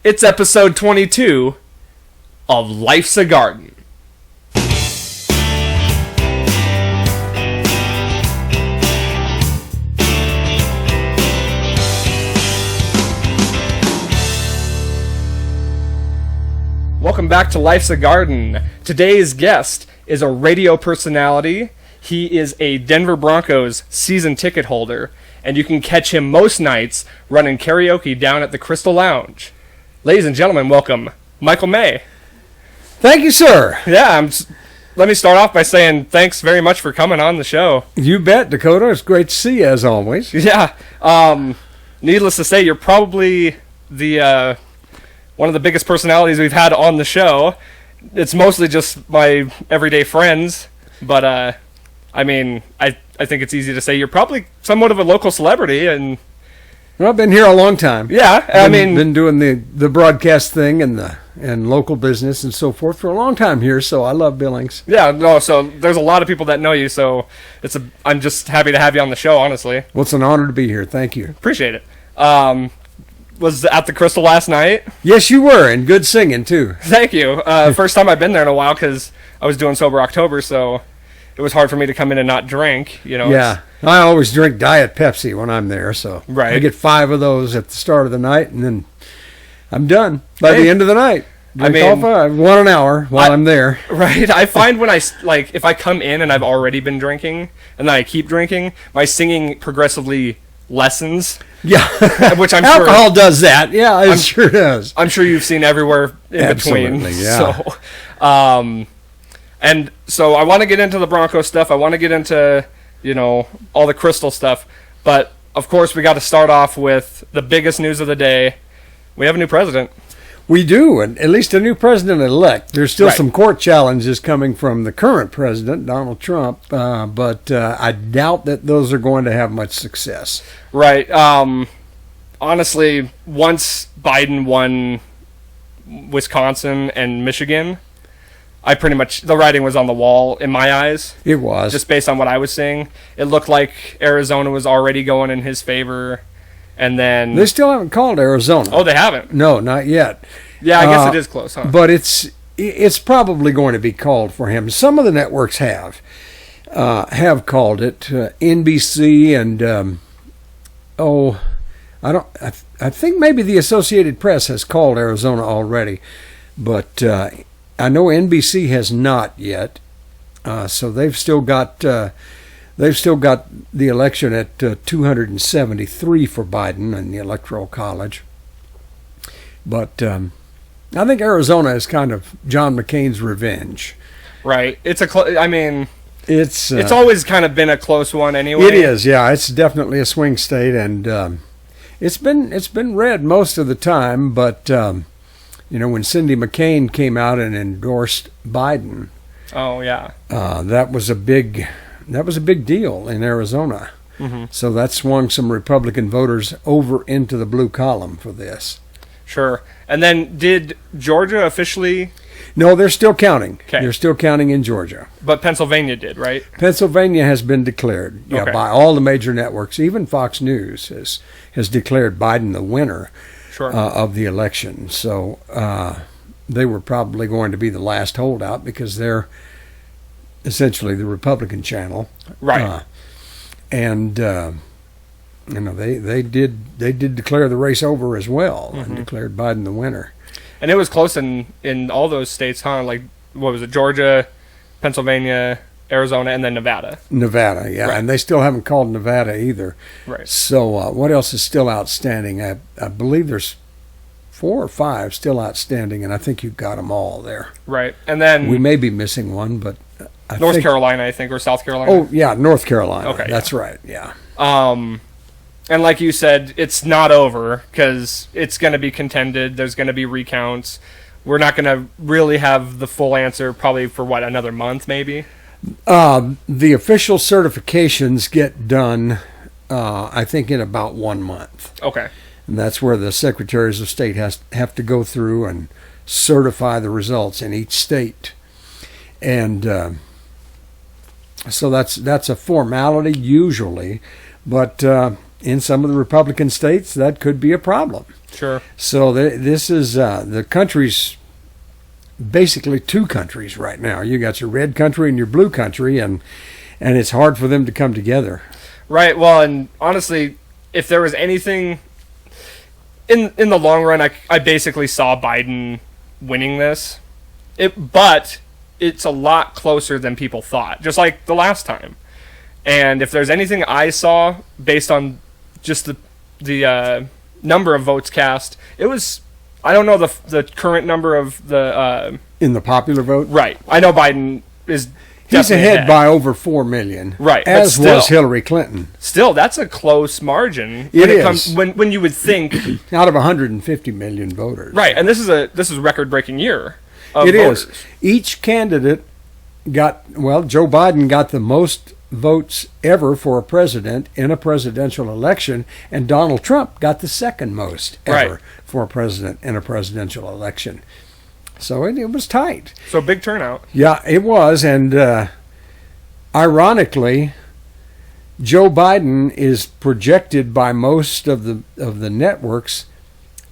It's episode 22 of Life's a Garden. Welcome back to Life's a Garden. Today's guest is a radio personality. He is a Denver Broncos season ticket holder, and you can catch him most nights running karaoke down at the Crystal Lounge. Ladies and gentlemen, welcome Michael May. Thank you, sir. Yeah, let me start off by saying thanks very much for coming on the show. You bet, Dakota. It's great to see you, as always. Yeah. Needless to say, you're probably the one of the biggest personalities we've had on the show. It's mostly just my everyday friends, but I mean, I think it's easy to say you're probably somewhat of a local celebrity, and well, I've been here a long time. Yeah, been doing the broadcast thing and local business and so forth for a long time here. So I love Billings. Yeah, no. So there's a lot of people that know you. So I'm just happy to have you on the show. Honestly, well, it's an honor to be here. Thank you. Appreciate it. Was at the Crystal last night. Yes, you were, and good singing too. Thank you. First time I've been there in a while because I was doing Sober October, so it was hard for me to come in and not drink. You know. Yeah, I always drink Diet Pepsi when I'm there, so right. I get 5 of those at the start of the night, and then I'm done by the end of the night. Drink all 5, 1 an hour while I'm there. Right. I find when if I come in and I've already been drinking and then I keep drinking, my singing progressively lessens. Yeah, which I'm alcohol sure does that. Yeah, it sure does. I'm sure you've seen everywhere in Absolutely, between. Yeah. So, and so I want to get into the Broncos stuff. I want to get into all the Crystal stuff, but of course we got to start off with the biggest news of the day. We have a new president. We do, and at least a new president-elect. There's still some court challenges coming from the current president, Donald Trump, but I doubt that those are going to have much success. Right. Honestly, once Biden won Wisconsin and Michigan, the writing was on the wall in my eyes. It was. Just based on what I was seeing. It looked like Arizona was already going in his favor. And then they still haven't called Arizona. Oh, they haven't? No, not yet. Yeah, I guess it is close, huh? But it's probably going to be called for him. Some of the networks have called it. NBC and I think maybe the Associated Press has called Arizona already, but I know NBC has not yet. So they've still got. They've still got the election at 273 for Biden in the Electoral College. But I think Arizona is kind of John McCain's revenge. Right. It's always kind of been a close one anyway. It is, yeah. It's definitely a swing state, and it's been red most of the time. But when Cindy McCain came out and endorsed Biden, oh yeah, that was a big deal in Arizona. Mm-hmm. So that swung some Republican voters over into the blue column for this. Sure. And then did Georgia officially? No, they're still counting. Okay. They're still counting in Georgia. But Pennsylvania did, right? Pennsylvania has been declared by all the major networks. Even Fox News has declared Biden the winner of the election. So they were probably going to be the last holdout because they're essentially the Republican channel, right? And they did declare the race over as well, and declared Biden the winner. And it was close in all those states, huh? Like, what was it? Georgia, Pennsylvania, Arizona, and then Nevada. Nevada, yeah, right. And they still haven't called Nevada either. Right. So what else is still outstanding? I believe there's 4 or 5 still outstanding, and I think you've got them all there. Right. And then we may be missing one, but North Carolina, I think, or South Carolina. Oh, yeah, North Carolina. Okay, that's right, yeah. And like you said, it's not over because it's going to be contended. There's going to be recounts. We're not going to really have the full answer probably for, another month maybe? The official certifications get done, I think, in about 1 month. Okay. And that's where the secretaries of state have to go through and certify the results in each state. And so that's a formality usually, but in some of the Republican states, that could be a problem. Sure. So this is the country's basically two countries right now. You got your red country and your blue country, and it's hard for them to come together. Right. Well, and honestly, if there was anything in the long run, I basically saw Biden winning this. But it's a lot closer than people thought, just like the last time. And if there's anything I saw based on just the number of votes cast, it was, I don't know the current number of the in the popular vote. Right. I know Biden is he's definitely ahead by over 4 million. Right. As was Hillary Clinton. Still, that's a close margin. It is. When you would think out of 150 million voters. Right. And this is a record-breaking year. It is. Each candidate got, well, Joe Biden got the most votes ever for a president in a presidential election, and Donald Trump got the second most ever for a president in a presidential election. So it was tight. So big turnout. Yeah, it was. And ironically, Joe Biden is projected by most of the networks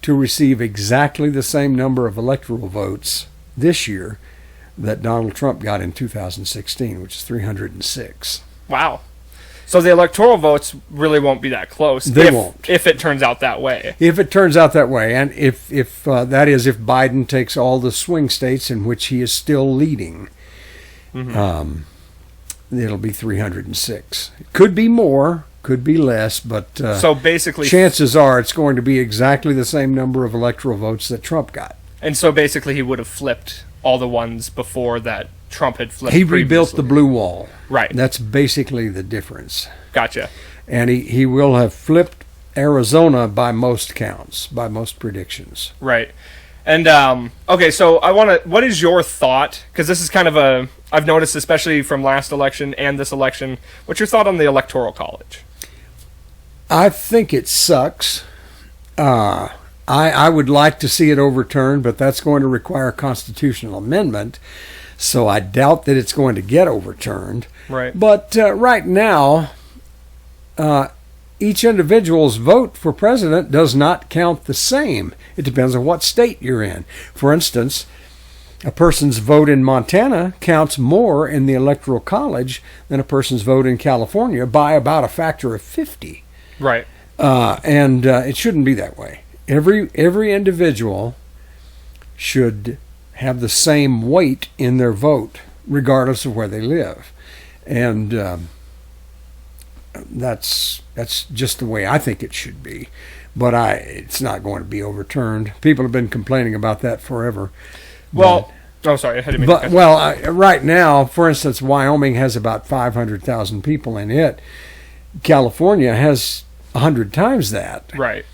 to receive exactly the same number of electoral votes this year that Donald Trump got in 2016, which is 306. Wow. So the electoral votes really won't be that close. They won't. If it turns out that way. If it turns out that way, and if that is, if Biden takes all the swing states in which he is still leading, it'll be 306. It could be more, could be less, but so basically, chances are it's going to be exactly the same number of electoral votes that Trump got. And so basically he would have flipped all the ones before that Trump had flipped. He rebuilt the blue wall. Right. That's basically the difference. Gotcha. And he will have flipped Arizona by most counts, by most predictions. Right. And, okay, so what is your thought? Because this is kind of I've noticed, especially from last election and this election, what's your thought on the Electoral College? I think it sucks. I would like to see it overturned, but that's going to require a constitutional amendment, so I doubt that it's going to get overturned. Right. But right now, each individual's vote for president does not count the same. It depends on what state you're in. For instance, a person's vote in Montana counts more in the Electoral College than a person's vote in California by about a factor of 50. Right. And it shouldn't be that way. Every individual should have the same weight in their vote, regardless of where they live, and that's just the way I think it should be. But it's not going to be overturned. People have been complaining about that forever. Well, sorry, I had to make. But right now, for instance, Wyoming has about 500,000 people in it. California has 100 times that. Right.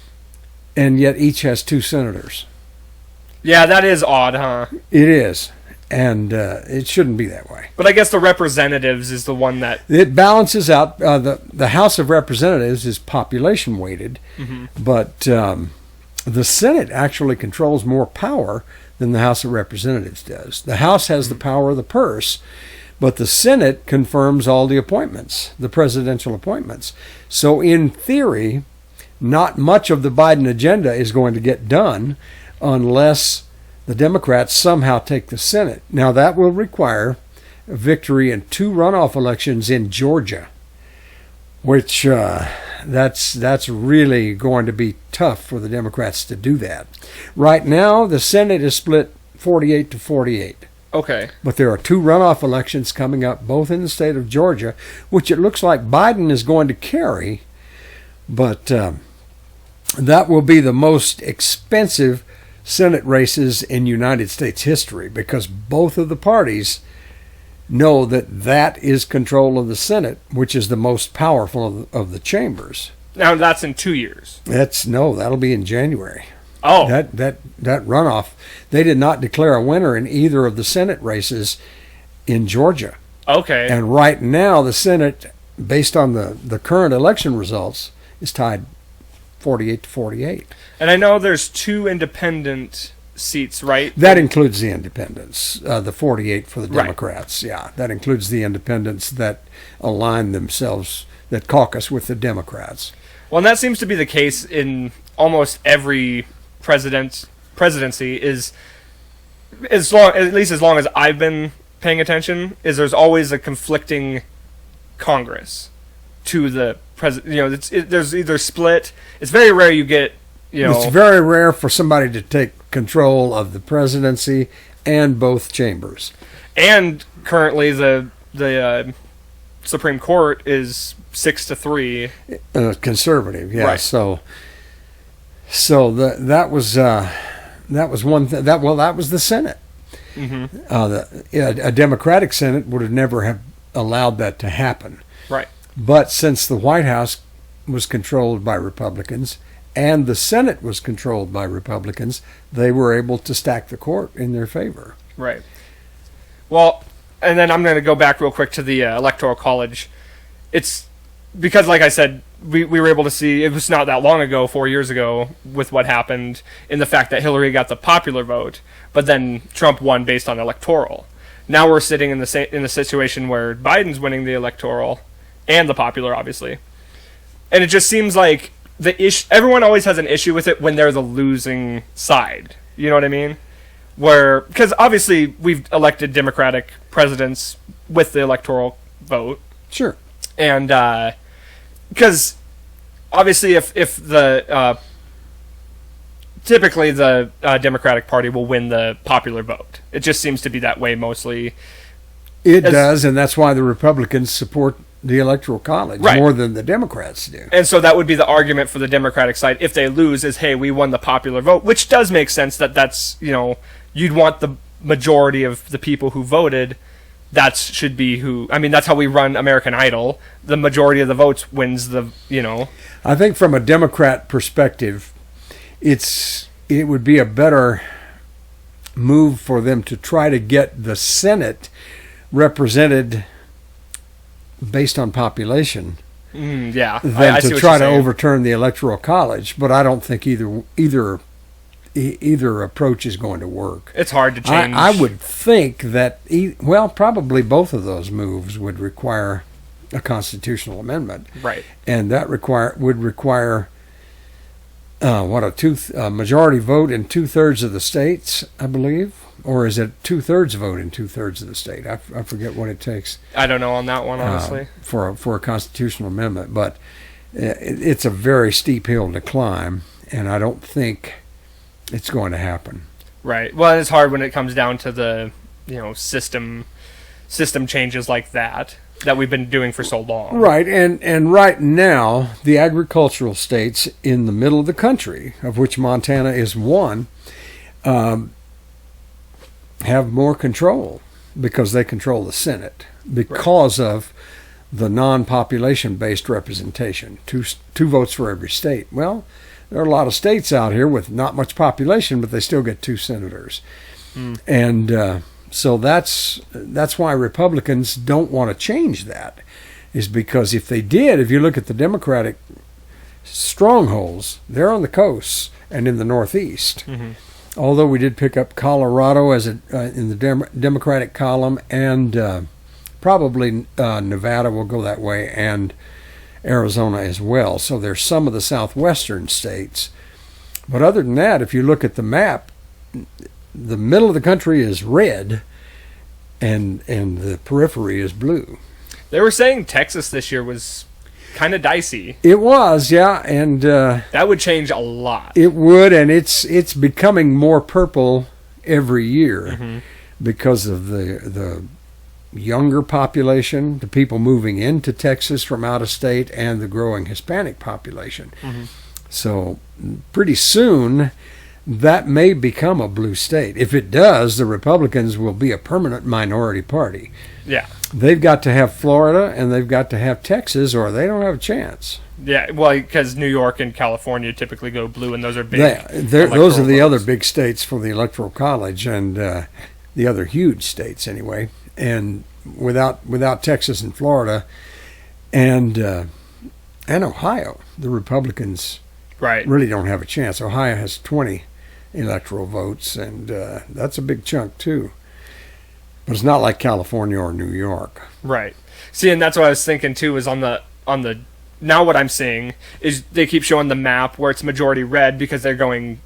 And yet each has 2 senators. Yeah, that is odd, huh? It is. And it shouldn't be that way. But I guess the representatives is the one that... It balances out. The House of Representatives is population weighted, but the Senate actually controls more power than the House of Representatives does. The House has the power of the purse, but the Senate confirms all the appointments, the presidential appointments. So in theory, not much of the Biden agenda is going to get done unless the Democrats somehow take the Senate. Now, that will require a victory in 2 runoff elections in Georgia, which that's really going to be tough for the Democrats to do that. Right now, the Senate is split 48 to 48. Okay. But there are 2 runoff elections coming up, both in the state of Georgia, which it looks like Biden is going to carry, but that will be the most expensive Senate races in United States history, because both of the parties know that is control of the Senate, which is the most powerful of the chambers. Now that's in 2 years. That'll be in January. Oh. That runoff, they did not declare a winner in either of the Senate races in Georgia. Okay. And right now the Senate, based on the current election results, is tied 48 to 48. And I know there's 2 independent seats, right? That includes the independents, the 48 for the Democrats. Right. Yeah, that includes the independents that align themselves, that caucus with the Democrats. Well, and that seems to be the case in almost every presidency. Is at least as long as I've been paying attention, is there's always a conflicting Congress to the president. You know, there's either split. It's very rare you get. You know, it's very rare for somebody to take control of the presidency and both chambers. And currently, the Supreme Court is 6-3. Conservative, yeah. Right. So that was one thing. That was the Senate. A Democratic Senate would have never have allowed that to happen. Right. But since the White House was controlled by Republicans and the Senate was controlled by Republicans, they were able to stack the court in their favor. Right. Well, and then I'm going to go back real quick to the Electoral College. It's because, like I said, we were able to see, it was not that long ago, 4 years ago, with what happened in the fact that Hillary got the popular vote, but then Trump won based on electoral. Now we're sitting in the situation where Biden's winning the electoral and the popular, obviously. And it just seems like everyone always has an issue with it when they're the losing side. You know what I mean? Because obviously we've elected Democratic presidents with the electoral vote. Sure. And because obviously if the typically the Democratic Party will win the popular vote. It just seems to be that way mostly. It does, and that's why the Republicans support the Electoral College more than the Democrats do. And so that would be the argument for the Democratic side if they lose is, hey, we won the popular vote, which does make sense that's, you know, you'd want the majority of the people who voted. That should be who. I mean, that's how we run American Idol. The majority of the votes wins the, you know. I think from a Democrat perspective, it would be a better move for them to try to get the Senate represented based on population than to try to overturn the Electoral College. But I don't think either approach is going to work. It's hard to change. I would think that, probably both of those moves would require a constitutional amendment. Right. And that would require a majority vote in 2/3 of the states, I believe, or is it 2/3 vote in 2/3 of the state? I forget what it takes. I don't know on that one, honestly. For a constitutional amendment, but it's a very steep hill to climb, and I don't think it's going to happen. Right. Well, it's hard when it comes down to the system changes like that we've been doing for so long. Right, and right now, the agricultural states in the middle of the country, of which Montana is one, have more control because they control the Senate because of the non-population-based representation. Two votes for every state. Well, there are a lot of states out here with not much population, but they still get 2 senators. And so that's why Republicans don't want to change that, is because if they did, if you look at the Democratic strongholds, they're on the coasts and in the Northeast. Although we did pick up Colorado in the Democratic column, and probably Nevada will go that way, and Arizona as well. So there's some of the southwestern states. But other than that, if you look at the map, the middle of the country is red, and the periphery is blue. They were saying Texas this year was kind of dicey. It was, yeah, and that would change a lot. It would, and it's becoming more purple every year because of the younger population, the people moving into Texas from out of state, and the growing Hispanic population. So pretty soon, that may become a blue state. If it does, the Republicans will be a permanent minority party. Yeah. They've got to have Florida and they've got to have Texas, or they don't have a chance. Yeah, well, because New York and California typically go blue, and those are big. Those are the other big states for the Electoral College, and the other huge states anyway. And without Texas and Florida and Ohio, the Republicans really don't have a chance. Ohio has 20 electoral votes, and that's a big chunk too. But it's not like California or New York. Right. See, and that's what I was thinking too, is on the now what I'm seeing is they keep showing the map where it's majority red because they're going,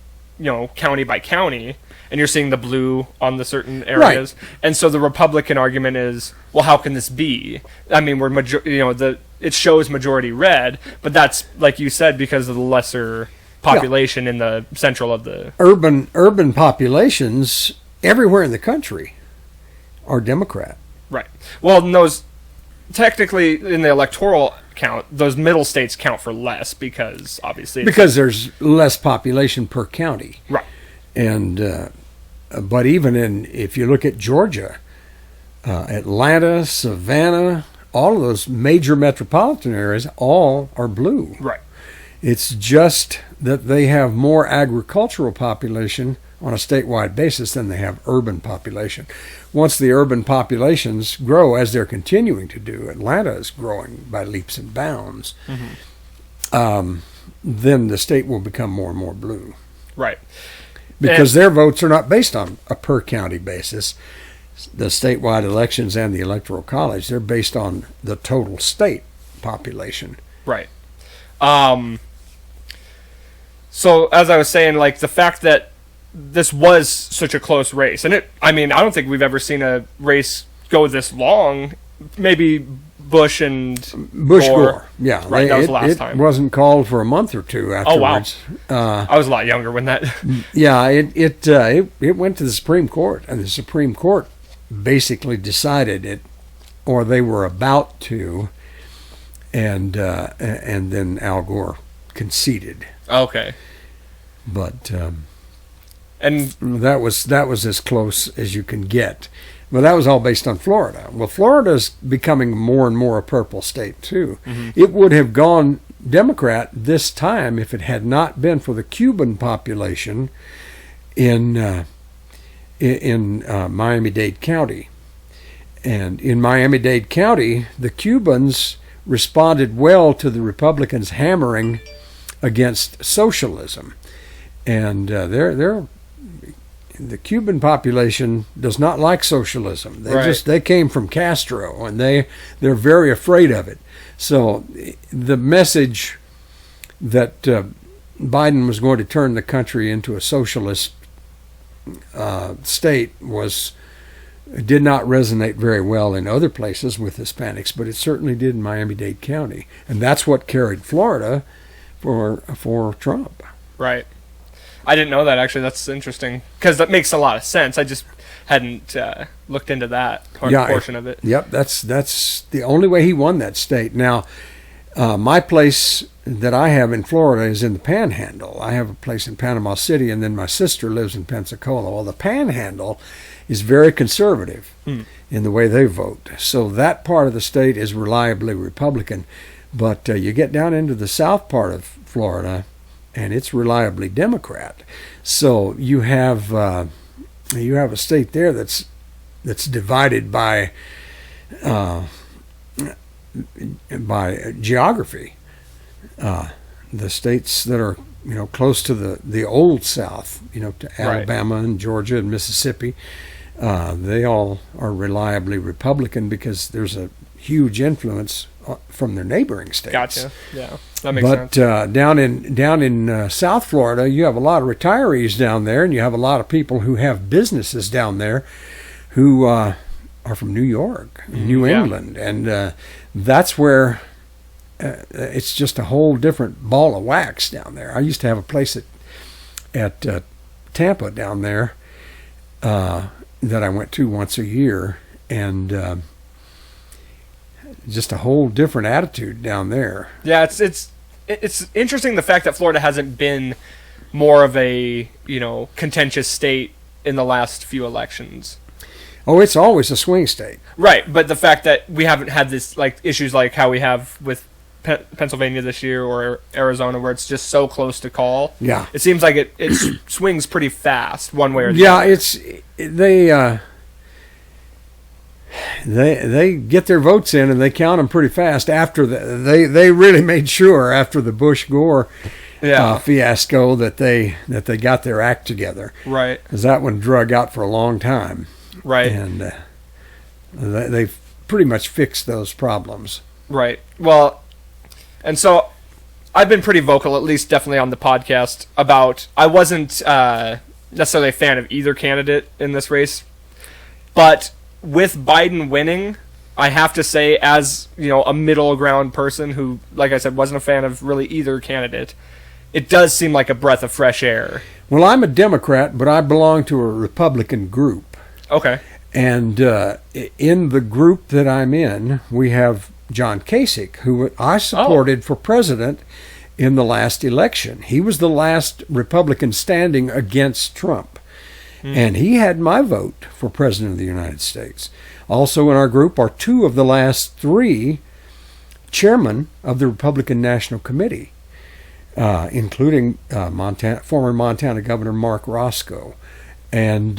county by county, and you're seeing the blue on the certain areas. Right. And so the Republican argument is, well, how can this be? I mean, it shows majority red, but that's, like you said, because of the lesser population in the central of the urban populations everywhere in the country are Democrat. Right. Well, those technically in the electoral count, those middle states count for less because obviously there's less population per county. Right. And but even if you look at Georgia, Atlanta, Savannah, all of those major metropolitan areas, all are blue. Right. It's just that they have more agricultural population on a statewide basis than they have urban population. Once the urban populations grow, as they're continuing to do, Atlanta is growing by leaps and bounds, then the state will become more and more blue. Right. Because their votes are not based on a per-county basis. The statewide elections and the Electoral College, they're based on the total state population. Right. So, as I was saying, like, the fact that this was such a close race, and I don't think we've ever seen a race go this long. Maybe Bush Gore. Yeah. Right, that was the last time. It wasn't called for a month or two afterwards. Oh, wow. I was a lot younger when that... Yeah, it went to the Supreme Court, and the Supreme Court basically decided it, or they were about to, and then Al Gore conceded. Okay. But and that was as close as you can get. But that was all based on Florida. Well, Florida's becoming more and more a purple state too. Mm-hmm. It would have gone Democrat this time if it had not been for the Cuban population in Miami-Dade County. And in Miami-Dade County, the Cubans responded well to the Republicans hammering against socialism. And the Cuban population does not like socialism. They came from Castro, and they're very afraid of it. So the message that Biden was going to turn the country into a socialist state did not resonate very well in other places with Hispanics, but it certainly did in Miami-Dade County, and that's what carried Florida for Trump. Right. I didn't know that, actually. That's interesting, because that makes a lot of sense. I just hadn't looked into that portion of it. Yep, that's the only way he won that state. Now, my place that I have in Florida is in the Panhandle. I have a place in Panama City, and then my sister lives in Pensacola. Well, the Panhandle is very conservative in the way they vote. So that part of the state is reliably Republican. But you get down into the south part of Florida, and it's reliably Democrat. So you have a state there that's divided by geography. The states that are close to the old South, to Alabama and Georgia and Mississippi, they all are reliably Republican because there's a huge influence from their neighboring states. Gotcha. Yeah, that makes sense. But down in South Florida, you have a lot of retirees down there, and you have a lot of people who have businesses down there who are from New York, New England, and that's where it's just a whole different ball of wax down there. I used to have a place at Tampa down there that I went to once a year, and just a whole different attitude down there. Yeah, it's interesting the fact that Florida hasn't been more of a contentious state in the last few elections. Oh, it's always a swing state. Right, but the fact that we haven't had this issues like how we have with Pennsylvania this year or Arizona, where it's just so close to call. Yeah, it seems like it swings pretty fast one way or the other. Yeah, They get their votes in and they count them pretty fast. After they really made sure after the Bush-Gore fiasco that they got their act together. Right. Because that one drug out for a long time. Right. And they've pretty much fixed those problems. Right. Well, And so I've been pretty vocal, at least definitely on the podcast, about I wasn't necessarily a fan of either candidate in this race. But with Biden winning, I have to say, as a middle ground person who, like I said, wasn't a fan of really either candidate, it does seem like a breath of fresh air. Well, I'm a Democrat, but I belong to a Republican group. Okay. And in the group that I'm in, we have John Kasich, who I supported for president in the last election. He was the last Republican standing against Trump. And he had my vote for President of the United States. Also in our group are two of the last three chairmen of the Republican National Committee, including former Montana Governor Mark Roscoe and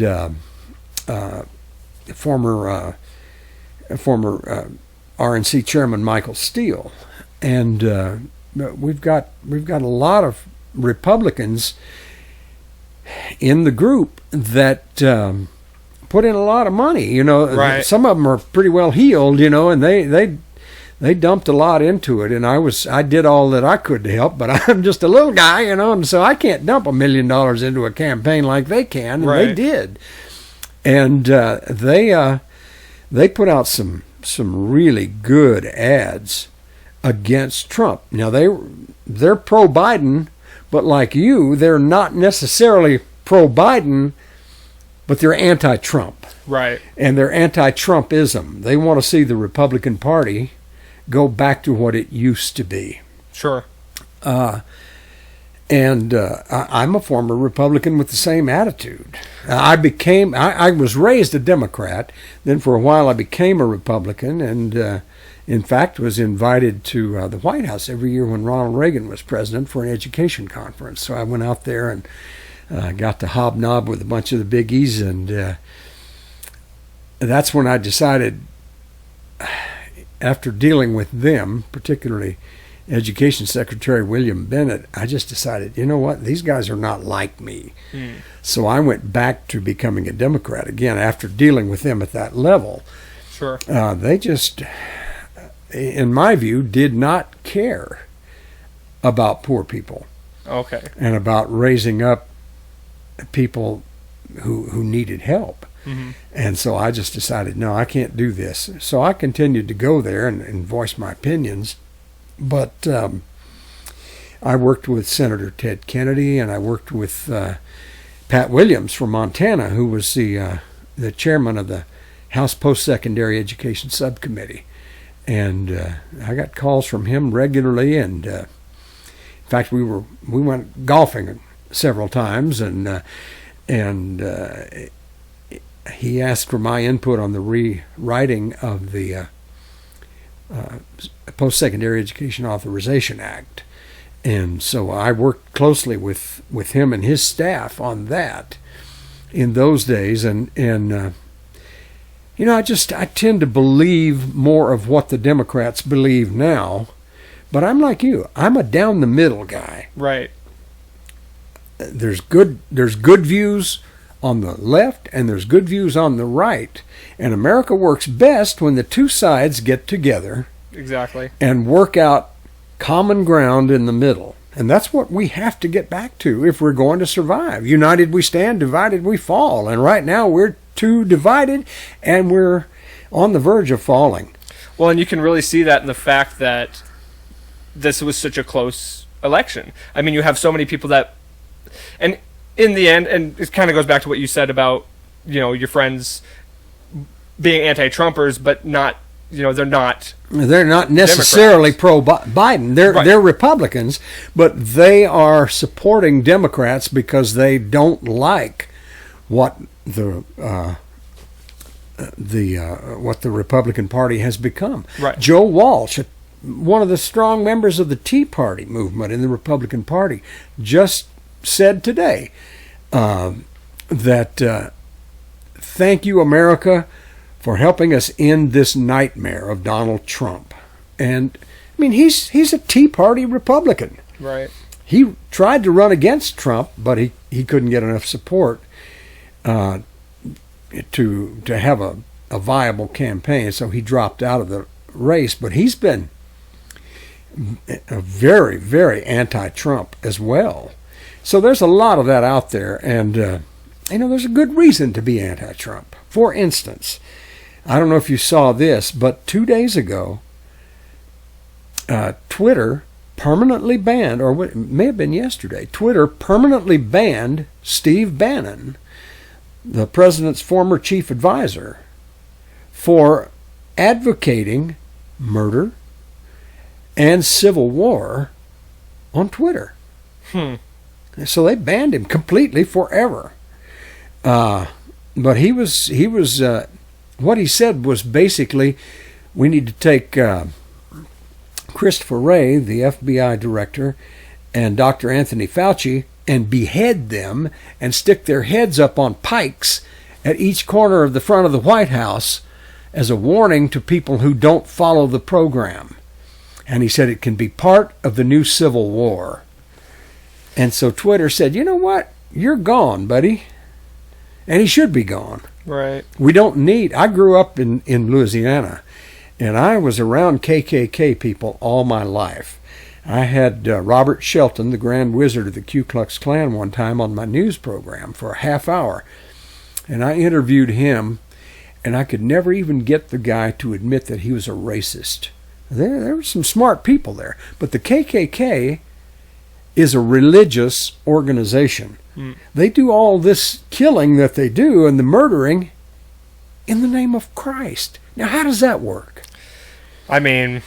former RNC Chairman Michael Steele. And we've got a lot of Republicans in the group that put in a lot of money. Right. Some of them are pretty well heeled, and they dumped a lot into it. And I did all that I could to help, but I'm just a little guy, and so I can't dump $1 million into a campaign like they can. And right. They did, and they put out some really good ads against Trump. Now they're pro Biden. But like you, they're not necessarily pro-Biden, but they're anti-Trump. Right. And they're anti-Trumpism. They want to see the Republican Party go back to what it used to be. Sure. I'm a former Republican with the same attitude. I was raised a Democrat. Then for a while I became a Republican, and in fact, was invited to the White House every year when Ronald Reagan was president for an education conference. So I went out there and got to hobnob with a bunch of the biggies, and that's when I decided, after dealing with them, particularly Education Secretary William Bennett, I just decided, you know what, these guys are not like me. So I went back to becoming a Democrat again after dealing with them at that level. Sure. They just, in my view, did not care about poor people. Okay. And about raising up people who needed help. Mm-hmm. And so I just decided, no, I can't do this. So I continued to go there and voice my opinions. But I worked with Senator Ted Kennedy, and I worked with Pat Williams from Montana, who was the chairman of the House Post-Secondary Education Subcommittee. And I got calls from him regularly, and in fact, we went golfing several times, and he asked for my input on the rewriting of the Post-Secondary Education Authorization Act. And so I worked closely with him and his staff on that in those days, and I tend to believe more of what the Democrats believe now, but I'm like you. I'm a down the middle guy. Right. There's good views on the left, and there's good views on the right. And America works best when the two sides get together. Exactly. And work out common ground in the middle. And that's what we have to get back to if we're going to survive. United we stand, divided we fall. And right now we're too divided, and we're on the verge of falling. Well, and you can really see that in the fact that this was such a close election. I mean, you have so many people that, and in the end, and it kind of goes back to what you said about, your friends being anti-Trumpers, but not, they're not necessarily pro-Biden. They're Republicans, but they are supporting Democrats because they don't like what the Republican Party has become. Right. Joe Walsh, one of the strong members of the Tea Party movement in the Republican Party, just said today that thank you, America, for helping us end this nightmare of Donald Trump. And I mean, he's a Tea Party Republican. Right. He tried to run against Trump, but he couldn't get enough support to have a viable campaign, so he dropped out of the race. But he's been very, very anti-Trump as well. So there's a lot of that out there, and there's a good reason to be anti-Trump. For instance, I don't know if you saw this, but 2 days ago, Twitter permanently banned, or it may have been yesterday, Twitter permanently banned Steve Bannon, the president's former chief advisor, for advocating murder and civil war on Twitter. So they banned him completely forever. But he was what he said was basically, we need to take Christopher Wray, the FBI director, and Dr. Anthony Fauci, and behead them and stick their heads up on pikes at each corner of the front of the White House as a warning to people who don't follow the program. And he said it can be part of the new Civil War. And so Twitter said, you know what? You're gone, buddy. And he should be gone. Right. We don't need... I grew up in Louisiana, and I was around KKK people all my life. I had Robert Shelton, the Grand Wizard of the Ku Klux Klan, one time on my news program for a half hour. And I interviewed him, and I could never even get the guy to admit that he was a racist. There were some smart people there. But the KKK is a religious organization. They do all this killing that they do and the murdering in the name of Christ. Now, how does that work? I mean,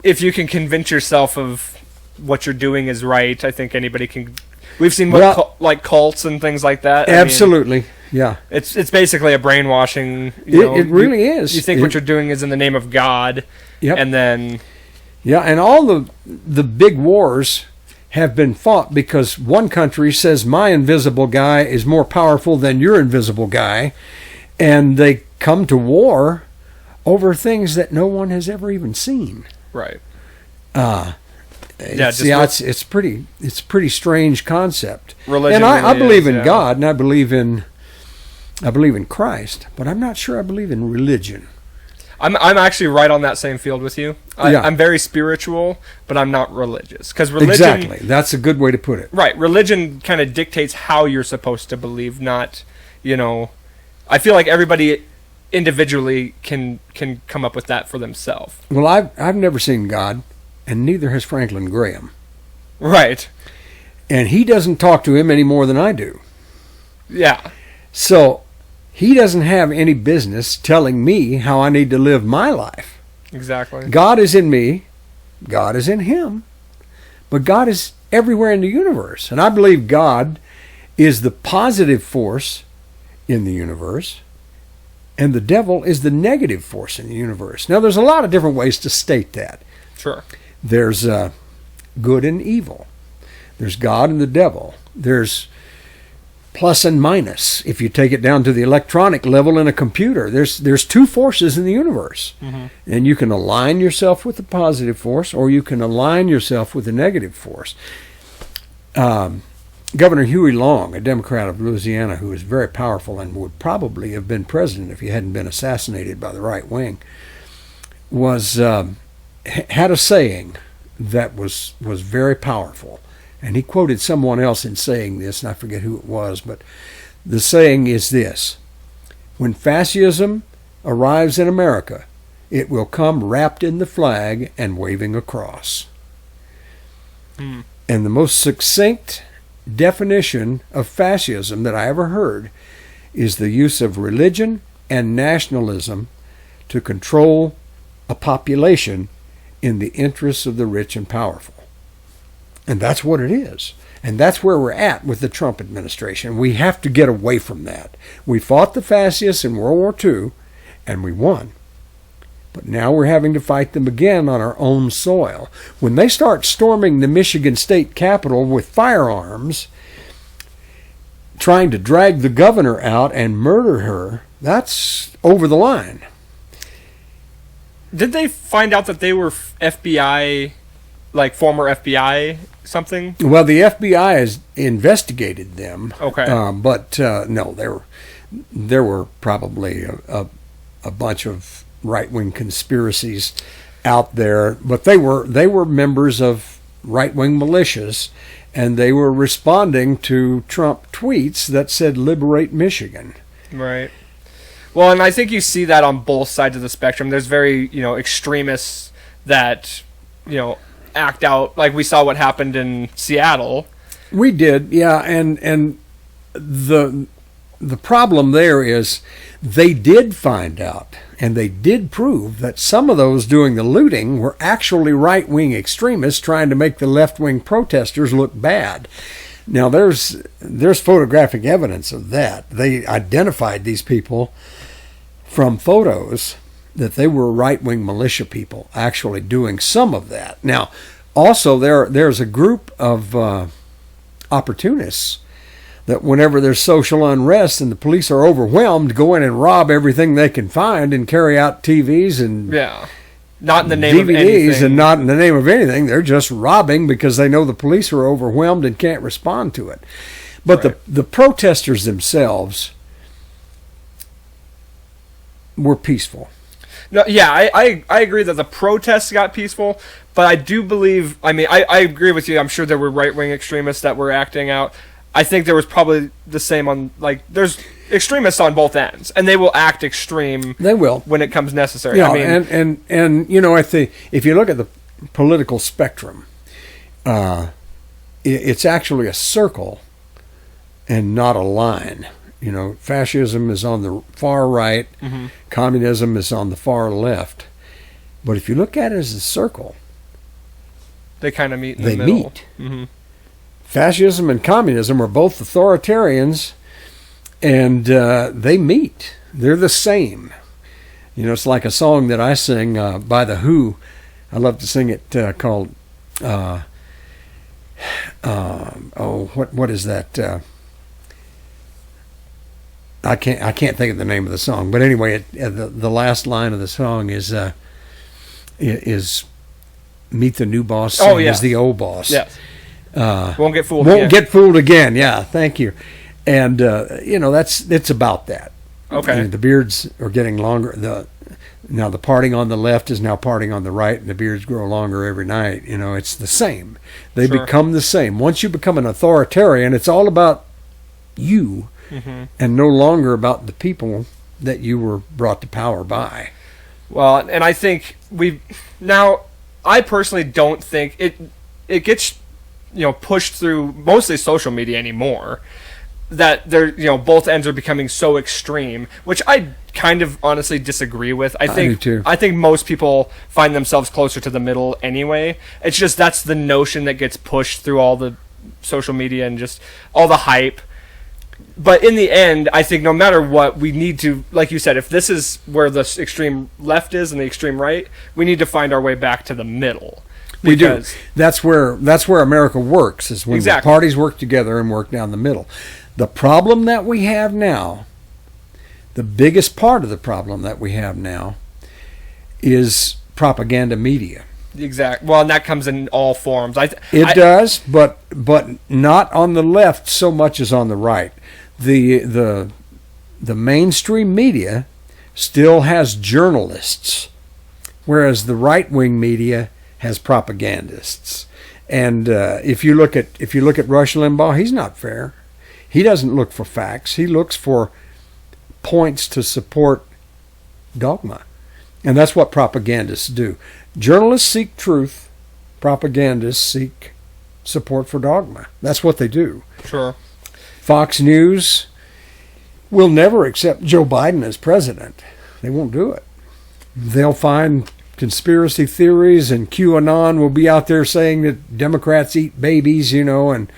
if you can convince yourself of what you're doing is right, I think anybody can. We've seen like cults and things like that. Absolutely, yeah. It's basically a brainwashing. It really is. You think what you're doing is in the name of God, and then and all the big wars have been fought because one country says my invisible guy is more powerful than your invisible guy, and they come to war over things that no one has ever even seen. Right. It's pretty strange concept. Religion, and I really believe is, in God, and I believe in Christ, but I'm not sure I believe in religion. I'm actually right on that same field with you. I'm very spiritual, but I'm not religious. Because religion... Exactly. That's a good way to put it. Right. Religion kind of dictates how you're supposed to believe, not, I feel like everybody individually can come up with that for themselves. Well, I've never seen God, and neither has Franklin Graham. Right. And he doesn't talk to him any more than I do. Yeah. So he doesn't have any business telling me how I need to live my life. Exactly. God is in me. God is in him. But God is everywhere in the universe. And I believe God is the positive force in the universe, and the devil is the negative force in the universe. Now, there's a lot of different ways to state that. Sure. There's good and evil. There's God and the devil. There's plus and minus. If you take it down to the electronic level in a computer, there's two forces in the universe. Mm-hmm. And you can align yourself with the positive force, or you can align yourself with the negative force. Governor Huey Long, a Democrat of Louisiana who is very powerful and would probably have been president if he hadn't been assassinated by the right wing, had a saying that was very powerful. And he quoted someone else in saying this, and I forget who it was, but the saying is this: when fascism arrives in America, it will come wrapped in the flag and waving a cross. And the most succinct definition of fascism that I ever heard is the use of religion and nationalism to control a population in the interests of the rich and powerful. And that's what it is. And that's where we're at with the Trump administration. We have to get away from that. We fought the fascists in World War II, and we won. But now we're having to fight them again on our own soil. When they start storming the Michigan State Capitol with firearms, trying to drag the governor out and murder her, that's over the line. Did they find out that they were FBI, like former FBI something? Well, the FBI has investigated them. Okay. But no, there were probably a bunch of right-wing conspiracies out there, but they were members of right-wing militias, and they were responding to Trump tweets that said "Liberate Michigan." Right. Well, and I think you see that on both sides of the spectrum. There's very, extremists that, act out, like we saw what happened in Seattle. We did, yeah, and the problem there is they did find out, and they did prove that some of those doing the looting were actually right-wing extremists trying to make the left-wing protesters look bad. Now, there's photographic evidence of that. They identified these people from photos that they were right-wing militia people actually doing some of that. Now, also there's a group of opportunists that whenever there's social unrest and the police are overwhelmed, go in and rob everything they can find and carry out TVs and not in the name DVDs of anything. And not in the name of anything. They're just robbing because they know the police are overwhelmed and can't respond to it. But right. the protesters themselves were peaceful. No, yeah, I agree that the protests got peaceful, but I do believe, I agree with you. I'm sure there were right-wing extremists that were acting out. I think there was probably the same on, there's extremists on both ends, and they will act extreme. They will when it comes necessary. Yeah, and I think if you look at the political spectrum, it's actually a circle and not a line. Fascism is on the far right, mm-hmm. communism is on the far left. But if you look at it as a circle, they kind of meet in the middle. They meet. Mm-hmm. Fascism and communism are both authoritarians, and they meet. They're the same. It's like a song that I sing by The Who. I love to sing it called, what is that? I can't think of the name of the song, but anyway, the last line of the song is "Meet the new boss, same as the old boss." Yes. Won't get fooled. Won't get fooled again. Yeah, thank you. And it's about that. Okay. The beards are getting longer. Now the parting on the left is now parting on the right, and the beards grow longer every night. It's the same. They become the same. Once you become an authoritarian, it's all about you. Mm-hmm. And no longer about the people that you were brought to power by. Well, and I think I personally don't think it gets pushed through mostly social media anymore, that they're both ends are becoming so extreme, which I kind of honestly disagree with. I do too. I think most people find themselves closer to the middle anyway. It's just that's the notion that gets pushed through all the social media and just all the hype. But in the end, I think no matter what, we need to, like you said, if this is where the extreme left is and the extreme right, we need to find our way back to the middle. We do. That's where America works, is when the parties work together and work down the middle. The problem that we have now, the biggest part of the problem that we have now, is propaganda media. Exactly. Well, and that comes in all forms. It does, but not on the left so much as on the right. The mainstream media still has journalists, whereas the right-wing media has propagandists. And if you look at Rush Limbaugh, he's not fair. He doesn't look for facts. He looks for points to support dogma. And that's what propagandists do. Journalists seek truth. Propagandists seek support for dogma. That's what they do. Sure. Fox News will never accept Joe Biden as president. They won't do it. They'll find conspiracy theories, and QAnon will be out there saying that Democrats eat babies, and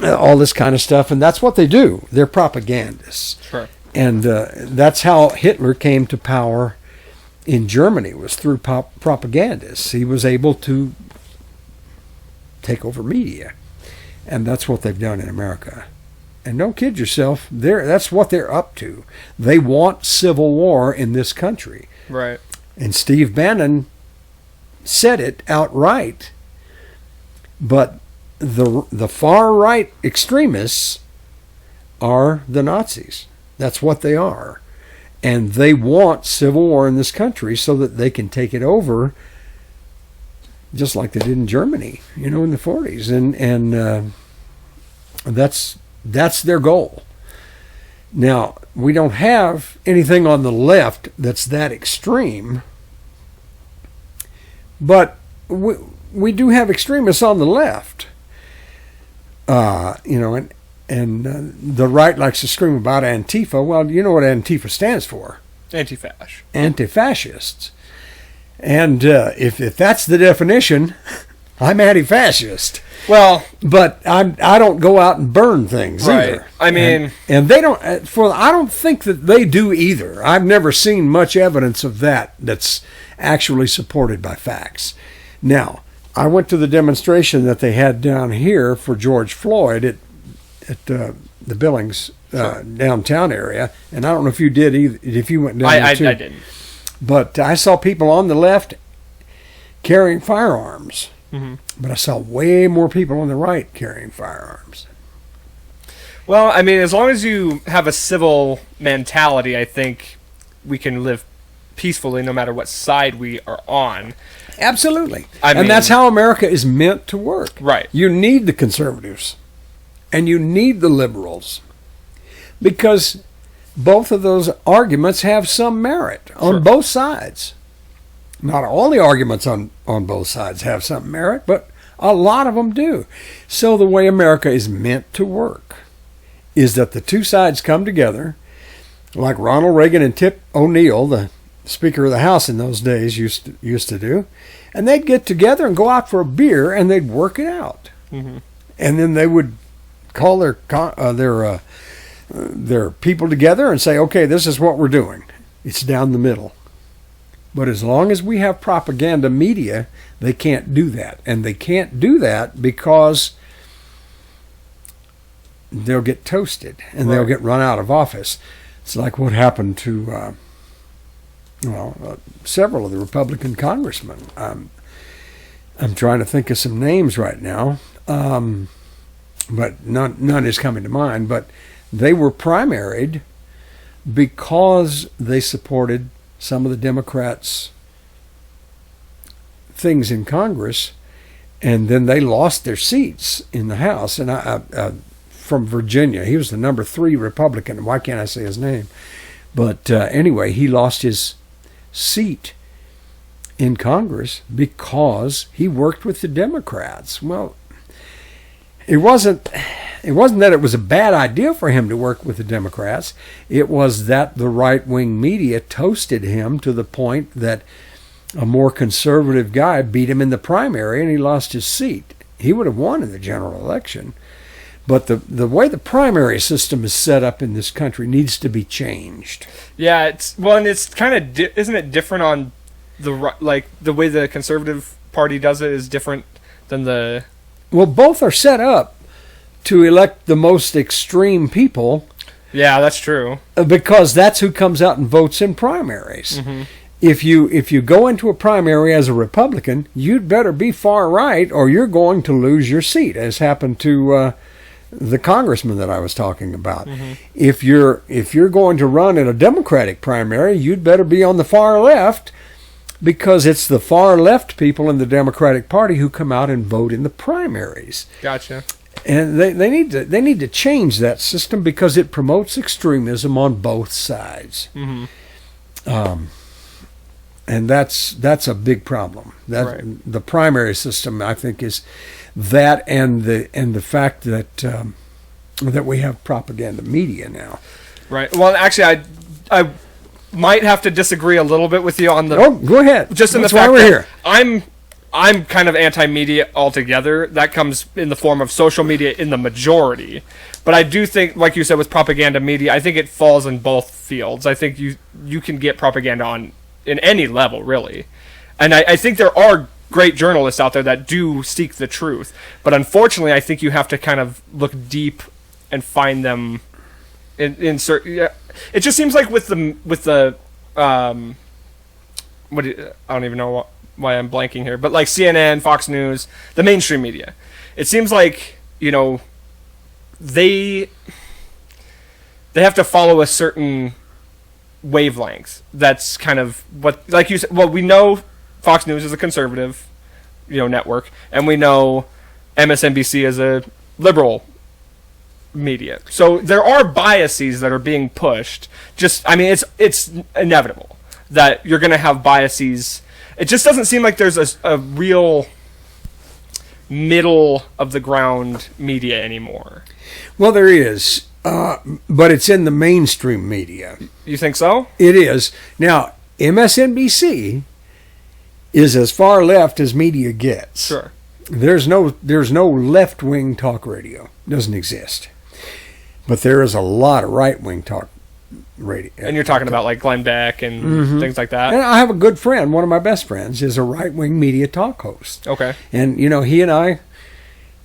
all this kind of stuff. And that's what they do. They're propagandists. Sure. And that's how Hitler came to power in Germany, was through propagandists. He was able to take over media. And that's what they've done in America. And don't kid yourself, that's what they're up to. They want civil war in this country. Right. And Steve Bannon said it outright. But the far-right extremists are the Nazis. That's what they are. And they want civil war in this country so that they can take it over, just like they did in Germany, in the 40s. And that's their goal. Now, we don't have anything on the left that's that extreme, but we do have extremists on the left. And the right likes to scream about Antifa. Well, you know what Antifa stands for? Anti-fash. Anti-fascists. And if that's the definition, I'm anti-fascist. Well, but I don't go out and burn things either. I mean, and they don't. I don't think that they do either. I've never seen much evidence of that's actually supported by facts. Now, I went to the demonstration that they had down here for George Floyd at the Billings downtown area, and I don't know if you did either. If you went down there too. I didn't. But I saw people on the left carrying firearms. Mm-hmm. But I saw way more people on the right carrying firearms. Well, I mean, as long as you have a civil mentality, I think we can live peacefully no matter what side we are on. Absolutely. And that's how America is meant to work. Right. You need the conservatives and you need the liberals because both of those arguments have some merit on both sides. Not all the arguments on both sides have some merit, but a lot of them do. So the way America is meant to work is that the two sides come together, like Ronald Reagan and Tip O'Neill, the Speaker of the House in those days, used to do, and they'd get together and go out for a beer and they'd work it out. Mm-hmm. And then they would call their people together and say, okay, this is what we're doing. It's down the middle. But as long as we have propaganda media, they can't do that. And they can't do that because they'll get toasted and they'll get run out of office. It's like what happened to several of the Republican congressmen. I'm trying to think of some names right now, but none is coming to mind. But they were primaried because they supported some of the Democrats' things in Congress, and then they lost their seats in the House. And I from Virginia, he was the number 3 Republican. Why can't I say his name? But anyway, he lost his seat in Congress because he worked with the Democrats. Well, it wasn't that it was a bad idea for him to work with the Democrats. It was that the right-wing media toasted him to the point that a more conservative guy beat him in the primary and he lost his seat. He would have won in the general election. But the way the primary system is set up in this country needs to be changed. Yeah, and it's kind of isn't it different on the way the Conservative Party does it is different than the. Well, both are set up to elect the most extreme people. Yeah, that's true. Because that's who comes out and votes in primaries. Mm-hmm. If you go into a primary as a Republican, you'd better be far right or you're going to lose your seat, as happened to the congressman that I was talking about. Mm-hmm. If you're going to run in a Democratic primary, you'd better be on the far left, because it's the far left people in the Democratic Party who come out and vote in the primaries. Gotcha. And they need to change that system because it promotes extremism on both sides. Mm-hmm. And that's a big problem. Right. The primary system, I think, is that and the fact that we have propaganda media now. Right. Well, actually, I might have to disagree a little bit with you on the. Oh, go ahead. Just in That's the fact why we're that here. I'm kind of anti-media altogether. That comes in the form of social media in the majority. But I do think, like you said, with propaganda media, I think it falls in both fields. I think you can get propaganda in any level, really. And I think there are great journalists out there that do seek the truth. But unfortunately, I think you have to kind of look deep and find them in certain. Yeah, it just seems like with the I don't even know why I'm blanking here, but like CNN, Fox News, the mainstream media, it seems like they have to follow a certain wavelength. That's kind of what, like you said. Well, we know Fox News is a conservative, network, and we know MSNBC is a liberal media. So there are biases that are being pushed. It's inevitable that you're going to have biases. It just doesn't seem like there's a real middle of the ground media anymore. Well, there is, but it's in the mainstream media. You think so? It is. Now, MSNBC is as far left as media gets. Sure. There's no left-wing talk radio. Doesn't exist. But there is a lot of right-wing talk radio. And you're talking about like Glenn Beck and things like that? And I have a good friend, one of my best friends, is a right-wing media talk host. Okay. And, he and I